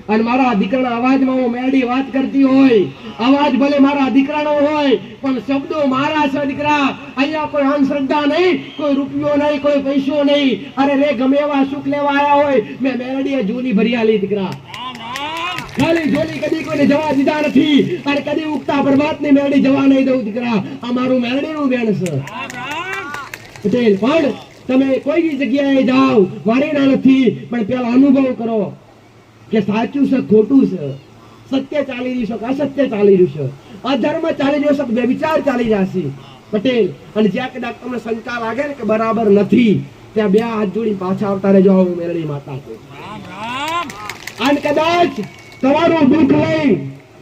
અને મારા દીકરાના અવાજમાં હું મેરડી વાત કરતી હોય અવાજ ભલે મારા દીકરાનો હોય પણ શબ્દો મારા છે દીકરા અહીંયા કોઈ અંધશ્રદ્ધા નહીં કોઈ રૂપિયો નહીં કોઈ પૈસો નહીં અરે રે ગમે એવા સુખ લેવા આવ્યા હોય મેં મેરડીએ ઝોલી ભરી આલી દીકરા ખાલી ઝોલી કદી કોઈને જવા દીધા નથી અને કદી ઉગતા પ્રભાતની મેરડી જવા નહીં દઉં દીકરા આ મારું મેરડીનું બેન છે પટેલ પણ તમે કોઈ જગ્યાએ જાઓ મારી ના નથી પણ પેલા અનુભવ કરો કે સાચું છે ખોટું છે સત્ય ચાલી રહ્યું છે કે અસત્ય ચાલી રહ્યું છે અધર્મ ચાલી રહ્યો છે કે વ્યભિચાર ચાલી રહ્યા છે પટેલ અને જ્યાં કદાચ તમને શંકા લાગે ને કે બરાબર નથી ત્યાં બે હાથ જોડી પાછા આવતા રહેજો હું મેરડી માતા છું અને કદાચ તમારું દુઃખ લઈ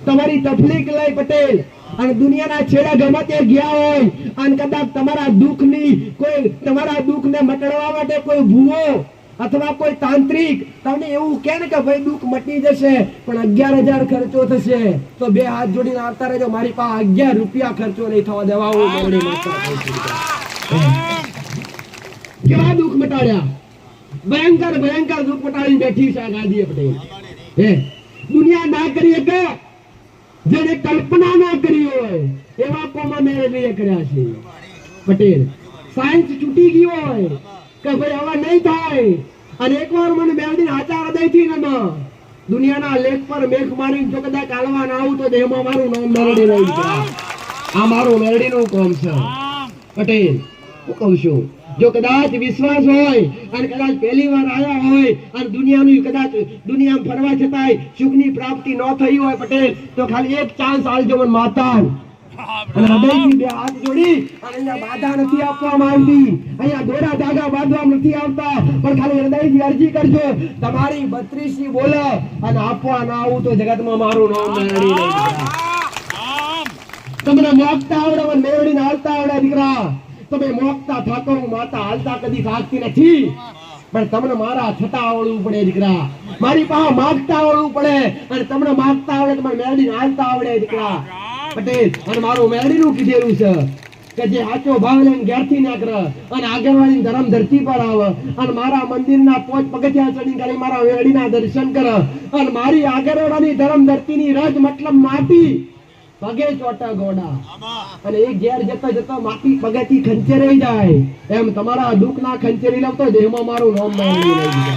તમારી તકલીફ લઈ પટેલ અને દુનિયાના છેડા ગમે તે ગયા હોય અને કદાચ તમારા દુઃખને મટાડવા માટે કોઈ ભૂવો અથવા કોઈ તાંત્રિક તમને એવું કહે ને કે ભાઈ દુઃખ મટી જશે પણ 11,000 ખર્ચો થશે તો બે હાથ જોડીને આવતા રહેજો મારી પાસે 11 રૂપિયા ખર્ચો નહીં થવા દેવા હું મેરડી માતા છું કેવા દુઃખ મટાડ્યા ભયંકર દુઃખ મટાડીને બેઠી છે આ ગાદીએ પટેલ દુનિયા ના કરી શકે જેને કલ્પના ના કરી હોય એવા કોમા મેરડીએ કર્યા છે પટેલ સાયન્સ છૂટી ગયો હોય કે ભાઈ આવા નહીં થાય અને એકવાર મને મેરડી હાચા હૃદયથી નમ દુનિયાના લેખ પર મેઘ મારી જો કદાચ કાલવા ના આવું તો દેહમાં મારું નામ મેરડી રહી જાય આ મારું મેરડીનું કોમ છે પટેલ હું કહું છું જો કદાચ વિશ્વાસ હોય અને કદાચ પહેલી વાર આયા હોય અને દુનિયામાં ફરવા છતાંય સુખની પ્રાપ્તિ ન થઈ હોય પટેલ તો ખાલી એક ચાન્સ આલજો મને માતા અને હૃદયથી બે હાથ જોડી અને અહીંયા બાધા નથી આપવામાં આવતી અહીંયા દોરા ધાગા બાંધવામાં નથી આવતા પણ ખાલી હૃદયથી અરજી કરજો તમારી 32 બોલે અને આપવા ના આવું તો જગતમાં મારું નામ મેરડી નહીં તમને મોકતા આવડે મને મેરડીને હાલતા આવડે દીકરા તમે મોકતા થાકો માતા હાલતા કદી થાકતી નથી પણ તમને મારા છતાં આવડવું પડે દીકરા મારી પાસે માગતા આવડવું પડે અને તમને માગતા આવડે તમારે મેરડીને હાલતા આવડે દીકરા પટેલ અને મારું મેરડીનું કીધેલું છે કે જે સાચો ભાવ લઈને ઘેરથી નીકળે અને આગળવાળી ધરમ ધરતી પર આવે અને મારા મંદિરના 5 પગથિયા ચડીને ખાલી મારા મેરડીના દર્શન કરે અને મારી આગળવાળાની ધરમ ધરતીની રજ મતલબ માટી પગે ચોટા ગોડા અને એ ઘેર જતા માટી પગેથી ખંચેરાઈ જાય એમ તમારા દુઃખના ખંચેરી લાવતો દેહમાં મારું નામ મેરડી લઈ જાય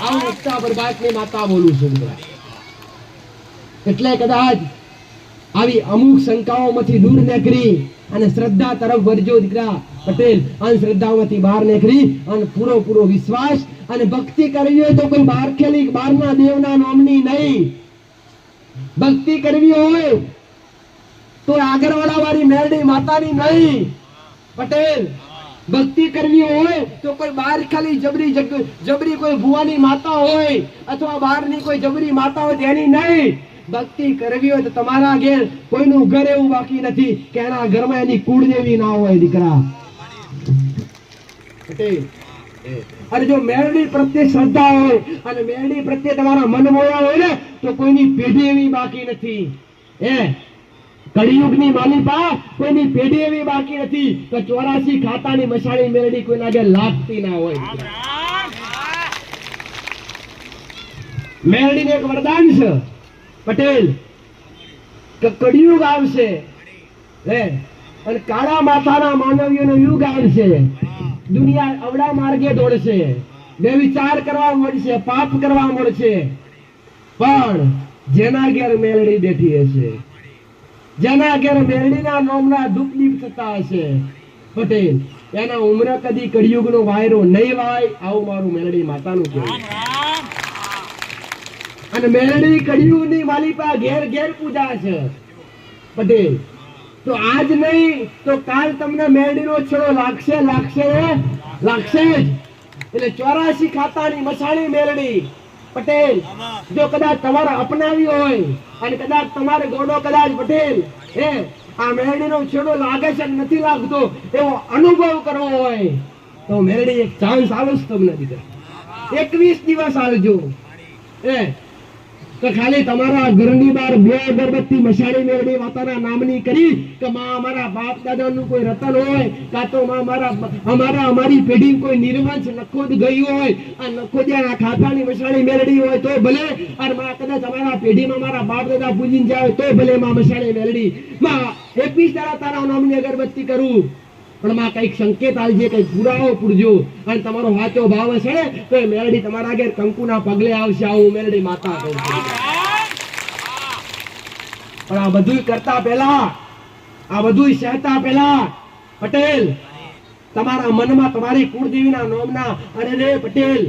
આવું ઉત્સાહ પ્રભાતની માતા બોલું છું એટલે કદાચ આવી અમુક શંકાઓમાંથી દૂર નીકળી અને શ્રદ્ધા તરફ વળજો દીકરા પટેલ અંધશ્રદ્ધાઓમાંથી બહાર નીકળી અને પૂરો વિશ્વાસ અને ભક્તિ કરવી હોય તો કોઈ બહારના દેવના નામની નહીં ભક્તિ કરવી હોય તો આગળવાળા વાળી મેરડી માતાની નહીં પટેલ ભક્તિ કરવી હોય તો કોઈ બહાર ખાલી જબરી કોઈ ભુવાની માતા હોય અથવા બહારની કોઈ જબરી માતા હોય તેની નહીં ભક્તિ કરવી હોય તો તમારા ઘેર કોઈનું ઘર એવું બાકી નથી કે એના ઘરમાં એની કુળદેવી ના હોય દીકરા પટેલ અને જો મેરડી પ્રત્યે શ્રદ્ધા હોય અને મેરડી પ્રત્યે તમારા મન મોયા હોય ને તો કોઈની પેઢી એવી બાકી નથી કળિયુગની માલિપા કોઈની પેઢી એવી બાકી નથી કે 84 ખાતાની મસાણી મેરડી કોઈના ઘેર લાગતી ના હોય મેરડીને એક વરદાન છે પટેલ કે કળિયુગ આવશે અને કાળા માથાના માનવીઓનો યુગ આવશે દુનિયા અવળા માર્ગે દોડશે, વ્યભિચાર કરવા મળશે, પાપ કરવા મળશે, પણ જેના ઘેર મેલડી બેઠી હશે, જેના ઘેર મેલડીના નામના દુઃખ દીપ થતા હશે પટેલ, એના ઉમર કદી કળિયુગનો વાયરો નહીં વાય, આવું મારું મેલડી માતાનું કહેવું. અને મેલડી કળિયુગની માલિકા ઘેર ઘેર પૂજા છે પટેલ. તો આજ નહીં તો કાલ તમને મેલડીનો છેડો લાગશે લાગશે લાગશે જ. એટલે 84 ખાતાની મસાણી મેલડી પટેલ જો કદાચ તમારે અપનાવી હોય અને કદાચ તમારે ગોડો કદાચ પટેલ આ મેલડીનો છેડો લાગે છે કે નથી લાગતો એવો અનુભવ કરવો હોય તો મેલડી એક ચાન્સ આલશ તમને દીકરા, 21 દિવસ આલજો. તો ખાલી તમારા ઘરની બહાર 2 અગરબત્તી મસાણી મેલડી માતાના નામની કરી કે માં અમારા બાપ દાદાનું કોઈ રતન હોય, કાં તો માં અમારી પેઢી કોઈ નિર્વંશ નખોદ ગઈ હોય, આ નખોદિયાના ખાતાની મસાણી મેલડી હોય તો ભલે, અને માં કદાચ અમારા પેઢીમાં મારા બાપ દાદા પૂજીને જાય તો ભલે માં મસાણી મેલડી માં 21 દાડા તારા નામની અગરબત્તી કરું, પણ માં કઈક સંકેત આલજે, કઈક પુરાવો પૂરજો, અને તમારો સાચો ભાવ હશે તો એ મેલડી તમારા ઘેર કંકુના પગલે આવશે. આવું મેલડી માતા કહું છું. પણ આ બધું કરતા પહેલા, આ બધું સહેતા પહેલા પટેલ તમારા મનમાં તમારી કુળદેવીના નામના અરે રે પટેલ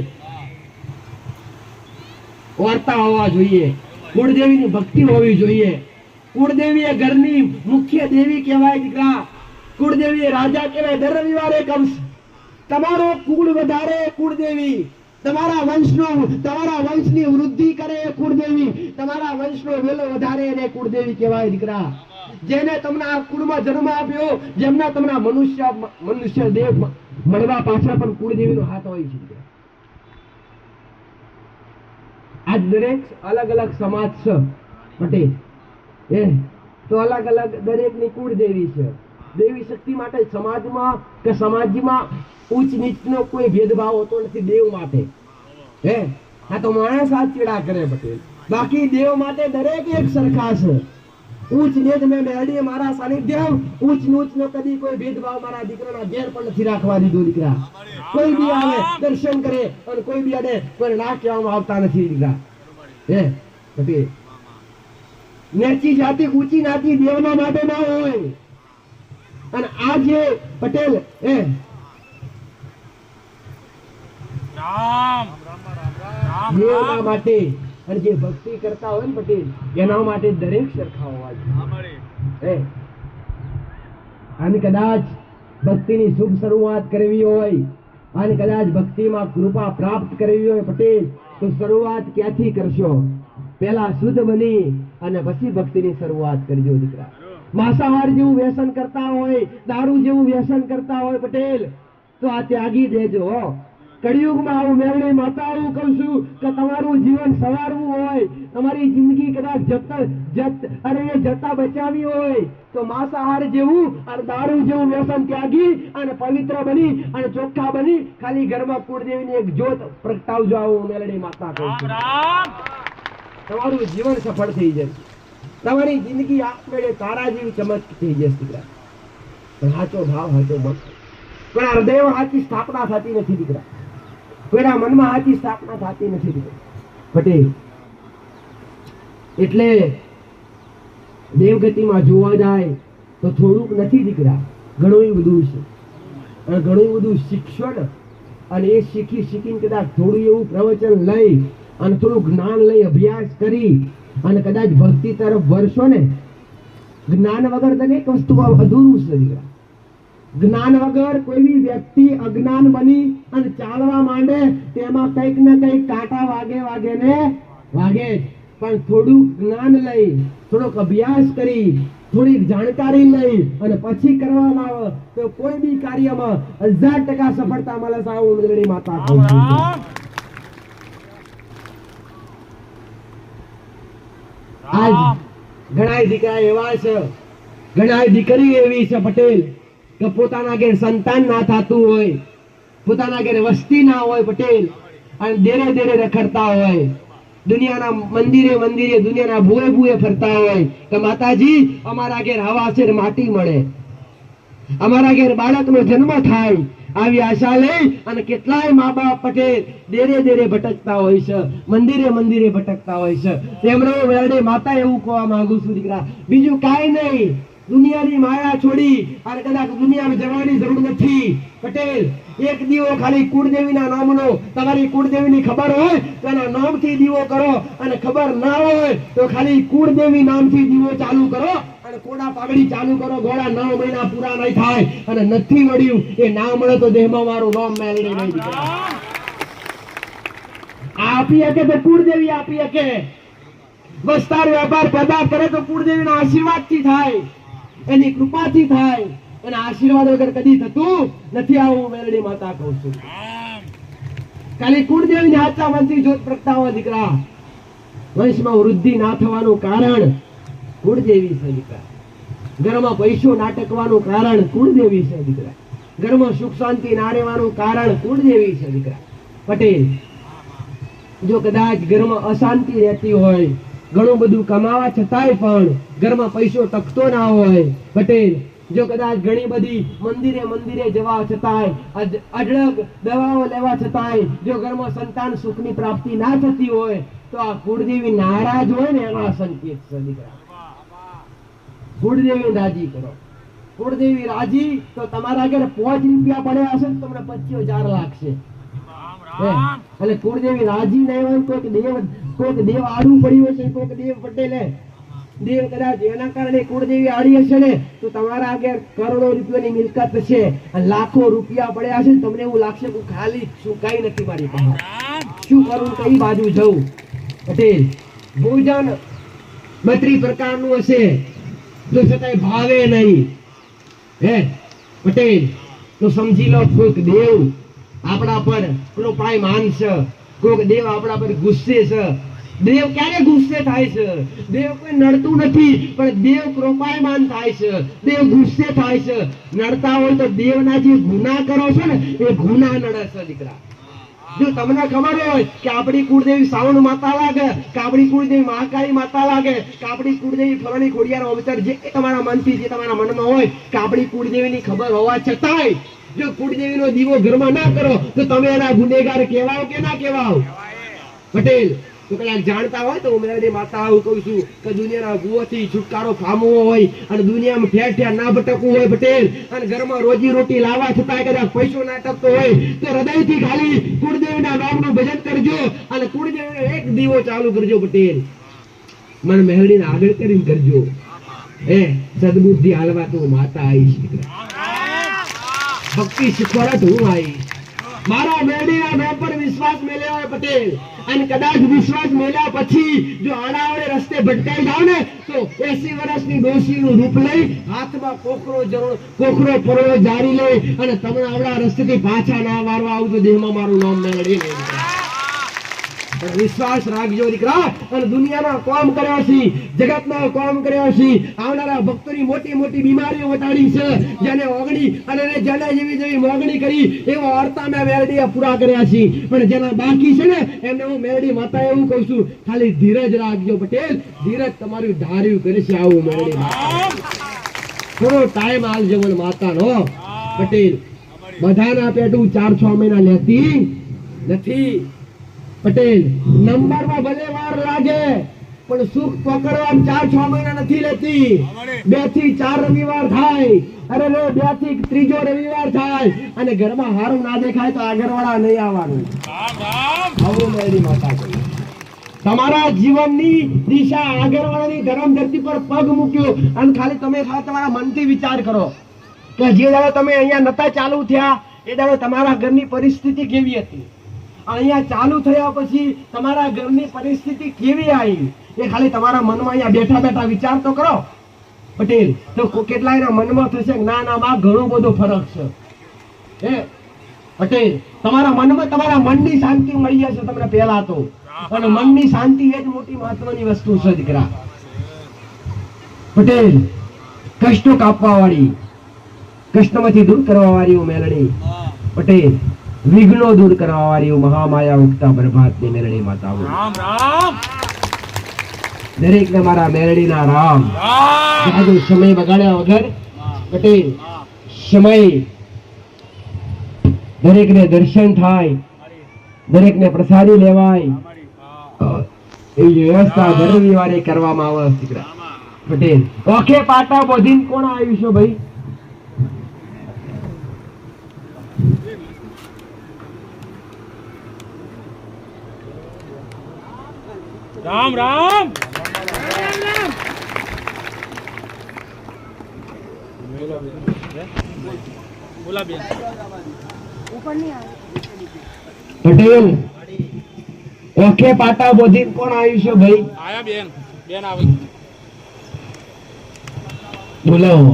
વાર્તા હોવા જોઈએ, કુળદેવીની ભક્તિ હોવી જોઈએ. કુળદેવી એ ઘરની મુખ્ય દેવી કહેવાય દીકરા, કુળદેવી રાજા કહેવાય. દર રવિવારે કમસ તમારો કુળ વધારે કુળદેવી, તમારા વંશની વૃદ્ધિ કરે કુળદેવી, તમારા વંશનો વેલો વધારે એને કુળદેવી કહેવાય દીકરા. જેને તમને આ કુળમાં જન્મ આપ્યો, જેમના તમને મનુષ્ય દેવ મળવા પાછળ પણ કુળદેવીનો હાથ હોય છે. આજ દરેક અલગ અલગ સમાજ છે પટેલ, તો અલગ અલગ દરેકની કુળદેવી છે. દેવી શક્તિ માટે સમાજમાં કે સમાજમાં ઉચ્ચ નીચનો કોઈ ભેદભાવ હોતો નથી. દેવ માટે આ તો માણસ આ ચીડા કરે પટેલ, બાકી દેવ માટે દરેક એક સરખા છે. ઉચ્ચ નીચ મેં મેળડી મારા સાનિધ્ય, ઉચ્ચ નીચ નો કદી કોઈ ભેદભાવ મારા દીકરાના ઘેર પણ નથી રાખવા દીધો દીકરા. કોઈ બી આવે દર્શન કરે અને કોઈ બી આને કોઈ ના કહેવામાં આવતા નથી દીકરા. પટેલ નેચી જાતિ ઊંચી નાતી દેવના માટે ના હોય, અને આ જે પટેલ દેવના માટે અને જે ભક્તિ કરતા હોય ને પટેલ એના માટે દરેક સરખા હોવા જોઈએ. અને કદાચ ભક્તિની શુભ શરૂઆત કરવી હોય અને કદાચ ભક્તિમાં કૃપા પ્રાપ્ત કરવી હોય પટેલ તો શરૂઆત ક્યાંથી કરશો? પહેલા શુદ્ધ બની અને પછી ભક્તિની શરૂઆત કરજો દીકરા. માંસાહાર જેવું વ્યસન કરતા હોય, દારૂ જેવું વ્યસન કરતા હોય પટેલ તો આ ત્યાગી દેજો. કળિયુગમાં આવું મેળવી માતા આવું કહું છું કે તમારું જીવન સવારવું હોય, તમારી જિંદગી કદાચ જતા બચાવી હોય તો માંસાહાર જેવું અને દારૂ જેવું વ્યસન ત્યાગી અને પવિત્ર બની અને ચોખ્ખા બની ખાલી ઘરમાં કુળદેવીની એક જ્યોત પ્રગટાવજો. આવું મેળવી માતા કહું છું. તમારું જીવન સફળ થઈ જશે, તમારી જિંદગી આપમેળે તારા જેવી ચમક થઈ જશે દીકરા. પણ સાચો ભાવ સાચો મન, પણ હૃદયમાં સાચી સ્થાપના થતી નથી દીકરા, કોઈના મનમાં સાચી સ્થાપના થતી નથી દીકરા પટેલ. એટલે દેવગતિમાં જોવા જાય તો થોડુંક નથી દીકરા, ઘણું બધું છે. અને ઘણું બધું શીખશો ને, અને એ શીખીને કદાચ થોડું એવું પ્રવચન લઈ અને થોડું જ્ઞાન લઈ અભ્યાસ કરી અને કદાચ ભક્તિ તરફ વળશો ને, જ્ઞાન વગર દરેક વસ્તુ અધૂરું છે દીકરા. જ્ઞાન વગર કોઈ બી વ્યક્તિ અજ્ઞાન બની અને ચાલવા માંડે તેમાં કંઈક ને કંઈક કાંટા વાગે ને વાગે. પણ થોડું જ્ઞાન લઈ, થોડોક અભ્યાસ કરી, થોડીક જાણકારી લઈ અને પછી કરવામાં આવે તો કોઈ બી કાર્યમાં 1000% સફળતા મળે. આવું મેળવી માતા કહું છું. આજ ઘણા દીકરા એવા છે, ઘણા દીકરી એવી છે પટેલ કે પોતાના ઘેર સંતાન ના થતું હોય, પોતાના ઘેર વસ્તી ના હોય પટેલ, અને દેરે રખડતા હોય, દુનિયાના મંદિરે દુનિયાના ભૂએ ફરતા હોય કે માતાજી અમારા ઘેર હવા છે માટી મળે, અમારા ઘેર બાળકનો જન્મ થાય, આવી આશા લઈ અને કેટલાય મા બાપ પટેલ દેરે દેરે ભટકતા હોય છે, મંદિરે મંદિરે ભટકતા હોય છે. તેમનો વેરડી માતા એવું કહેવા માંગુ છું દીકરા, બીજું કાંઈ નહીં. દુનિયાની માયા છોડી અને કદાચ દુનિયામાં જવાની જરૂર નથી પટેલ. એક દીવો ખાલી કુળદેવીના નામનો, તમારી કુળદેવીની ખબર હોય તો એના નામથી દીવો કરો, અને ખબર ના હોય તો ખાલી કુળદેવી નામથી દીવો ચાલુ કરો અને કોડા પાઘડી ચાલુ કરો. ગોળા 9 મહિના પૂરા નહીં થાય અને નથી મળ્યું એ ના મળે તો દેહમાં મારું નામ મેળવી નહીં દીકરા. આપી શકે તો કુળદેવી આપી શકે. વસ્તાર વેપાર પેદા કરે તો કુળદેવીના આશીર્વાદથી થાય, એની કૃપાથી થાય. એના આશીર્વાદ વગર કદી થતું નથી. આવું મેલડી માતા કહું છું. ખાલી કુળદેવીની હાથા મનથી જોત પ્રગટાવો દીકરા. વંશમાં વૃદ્ધિ ના થવાનું કારણ કુળદેવી છે દીકરા. ઘરમાં પૈસો ના ટકવાનું કારણ કુળદેવી છે દીકરા. ઘરમાં સુખ શાંતિ ના રહેવાનું કારણ કુળદેવી છે દીકરા. પટેલ, જો કદાચ ઘરમાં અશાંતિ રહેતી હોય, ઘણું બધું કમાવા છતાંય પણ ઘરમાં પૈસો ટકતો ના હોય પટેલ, જો કદાચ ઘણી બધી મંદિરે મંદિરે જવા છતાંય, અઢળક દવાઓ લેવા છતાંય જો ઘરમાં સંતાન સુખની પ્રાપ્તિ ના થતી હોય તો આ કુળદેવી નારાજ હોય ને એવા સંકેત છે દીકરા. કુળદેવી રાજી કરો. કુળદેવી રાજી તો તમારા આગળ 5 રૂપિયા પડ્યા હશે તો તમને 25,000 લાગશે. એટલે કુળદેવી રાજી નહીં હોય, કોઈક દેવ આડું પડ્યું હશે, કોઈક દેવ પટેલે દેવ કદાચ એના કારણે કુળદેવી આડી હશે ને તો તમારા આગળ કરોડો રૂપિયાની મિલકત હશે અને લાખો રૂપિયા પડ્યા હશે. તમને એવું લાગશે કે ખાલી શું કઈ નથી મારી પાસે, શું કરું, કઈ બાજુ જવું. પટેલ, ભોજન 32 પ્રકારનું હશે તો છતાંય ભાવે નહીં. હે પટેલ, તો સમજી લો કોઈક દેવ આપણા પર કૃપાય માનશે, કોઈક દેવ આપણા પર ગુસ્સે છે. દેવ ક્યારે ગુસ્સે થાય છે? દેવ કોઈ નડતું નથી, પણ દેવ કૃપાયમાન થાય છે, દેવ ગુસ્સે થાય છે. નડતા હોય તો દેવના જે ગુનાહ કરો છો ને એ ગુનાહ નડે છે દીકરા. જો તમને ખબર હોય કે આપણી કુળદેવી સાવણ માતા લાગે, કે આપણી કુળદેવી મહાકાળી માતા લાગે, કે આપણી કુળદેવી ફલાણી ખોડિયાર અવતાર, જે તમારા મનથી જે તમારા મનમાં હોય કે આપણી કુળદેવીની ખબર હોવા છતાંય જો કુળદેવીનો દીવો ઘરમાં ના કરો તો તમે એના ગુનેગાર કહેવાઓ કે ના કહેવાઓ? પટેલ, તો કદાચ જાણતા હોય તો હું મેલડી માતા આવું કહું છું કે દુનિયાના ભૂવોથી છુટકારો પામવો હોય અને દુનિયામાં ઠેર ઠેર ના ભટકવું હોય પટેલ, અને ઘરમાં રોજી રોટી લાવવા છતાં કદાચ પૈસો ના ટકતો હોય તો હૃદયથી ખાલી કુળદેવીના નામનું ભજન કરજો અને કુળદેવીનો એક દીવો ચાલુ કરજો પટેલ. મને મેલડીને આગળ કરીને કરજો. સદબુદ્ધિ હાલવા તો માતા આવીશ દીકરા, ભક્તિ શીખવાડત હું આવીશ. મારા મેલડીના નામ પર વિશ્વાસ મેળવ્યો હોય પટેલ, અને કદાચ વિશ્વાસ મેળવ્યા પછી જો આડાવડે રસ્તે ભટકાઈ જાવ ને તો 80 વર્ષની ડોશીનું રૂપ લઈ હાથમાં કોખરો પરોળો જારી લઈ અને તમને આવડા રસ્તેથી પાછા ના મારવા આવજો. દેહમાં મારું નામ મેળવી લે. વિશ્વાસ રાખજો દીકરા. અને દુનિયાના કામ કર્યા છે, જગતના કામ કર્યા છે, આવનારા ભક્તોની મોટી મોટી બીમારીઓ વટાડી છે, જેને ઓગણી અને જેને જેવી જેવી મોગણી કરી એવા અર્થા મેં મેલડીએ પૂરા કર્યા છે. પણ જેના બાકી છે ને એમને હું મેલડી માતા એવું કહું છું, ખાલી ધીરજ રાખજો પટેલ. ધીરજ તમારું ધાર્યું કરે છે. આવું મેલડી માતા થોડો ટાઈમ આલજો મને માતાનો પટેલ. બધાના પેટું 4-6 મહિના લેતી નથી પટેલ. નંબરમાં ભલે વાર લાગે પણ સુખ પકડવામાં 4-6 મહિના નથી લેતી. 2 થી 4 રવિવાર થાય, અરે 2 થી 3જો રવિવાર થાય અને ઘરમાં હારું ના દેખાય તો આગળવાળા નહીં આવવાનું. આવું મેરી માતા કહે. તમારા જીવનની દિશા આગળવાળાની ધર્મ ધરતી પર પગ મૂક્યો અને ખાલી તમે તમારા મનથી વિચાર કરો કે જે દાડો તમે અહીંયા નતા ચાલુ થયા એ દાડો તમારા ઘરની પરિસ્થિતિ કેવી હતી, અહીંયા ચાલુ થયા પછી તમારા ઘરની પરિસ્થિતિ કેવી આવી, એ ખાલી તમારા મનમાં અહીંયા બેઠા બેઠા વિચાર તો કરો પટેલ. તો કેટલાયના મનમાં થશે ના ના માં ઘણો બધો ફરક છે. હે પટેલ, તમારા મનમાં તમારા મનની શાંતિ મળી જશે તમને પહેલા તો. અને મનની શાંતિ એ જ મોટી મહત્વની વસ્તુ છે દીકરા. પટેલ, કષ્ટો કાપવા વાળી, કષ્ટમાંથી દૂર કરવા વાળી મેલડી પટેલ, વિઘ્નો દૂર કરવા વાળી મહામાયા ઉગતા પ્રભાતની મેલડી માતા. રામ રામ. દરેક ને મારા મેલડીના રામ. જાદુ સમય બગાડ્યા વગર પટેલ સમય દરેકને દર્શન થાય, દરેકને પ્રસાદી લેવાય, એવી વ્યવસ્થા દર રવિવારે કરવામાં આવે દીકરા પટેલ. ઓકે પાટા બોધીને કોણ આવ્યું છે ભાઈ? રામ રામ. બોલા બેન. પટેલ ઓકે પાટા બોધીને કોણ આવ્યું છે ભાઈ? આયા બેન. બેન આવી. બોલાવો.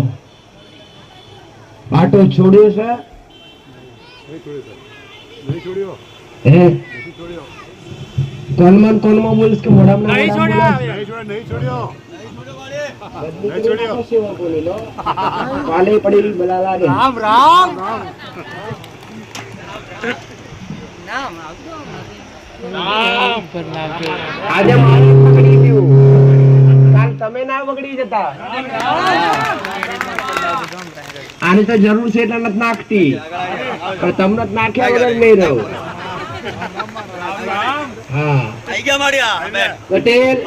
પાટો છોડ્યો છે? હે કોનમાં કોનમાં બોલીશ કે મોઢામાં નહીં છોડ્યા. કાલે પડી ભલા લાગે. રામ રામ. આજે મારે પકડી ગયું, કાલ તમે ના પકડી જતા. આની તો જરૂર છે એટલે નથી નાખતી, પણ તમને જ નાખ્યા વગર નહીં રહું. હા પટેલ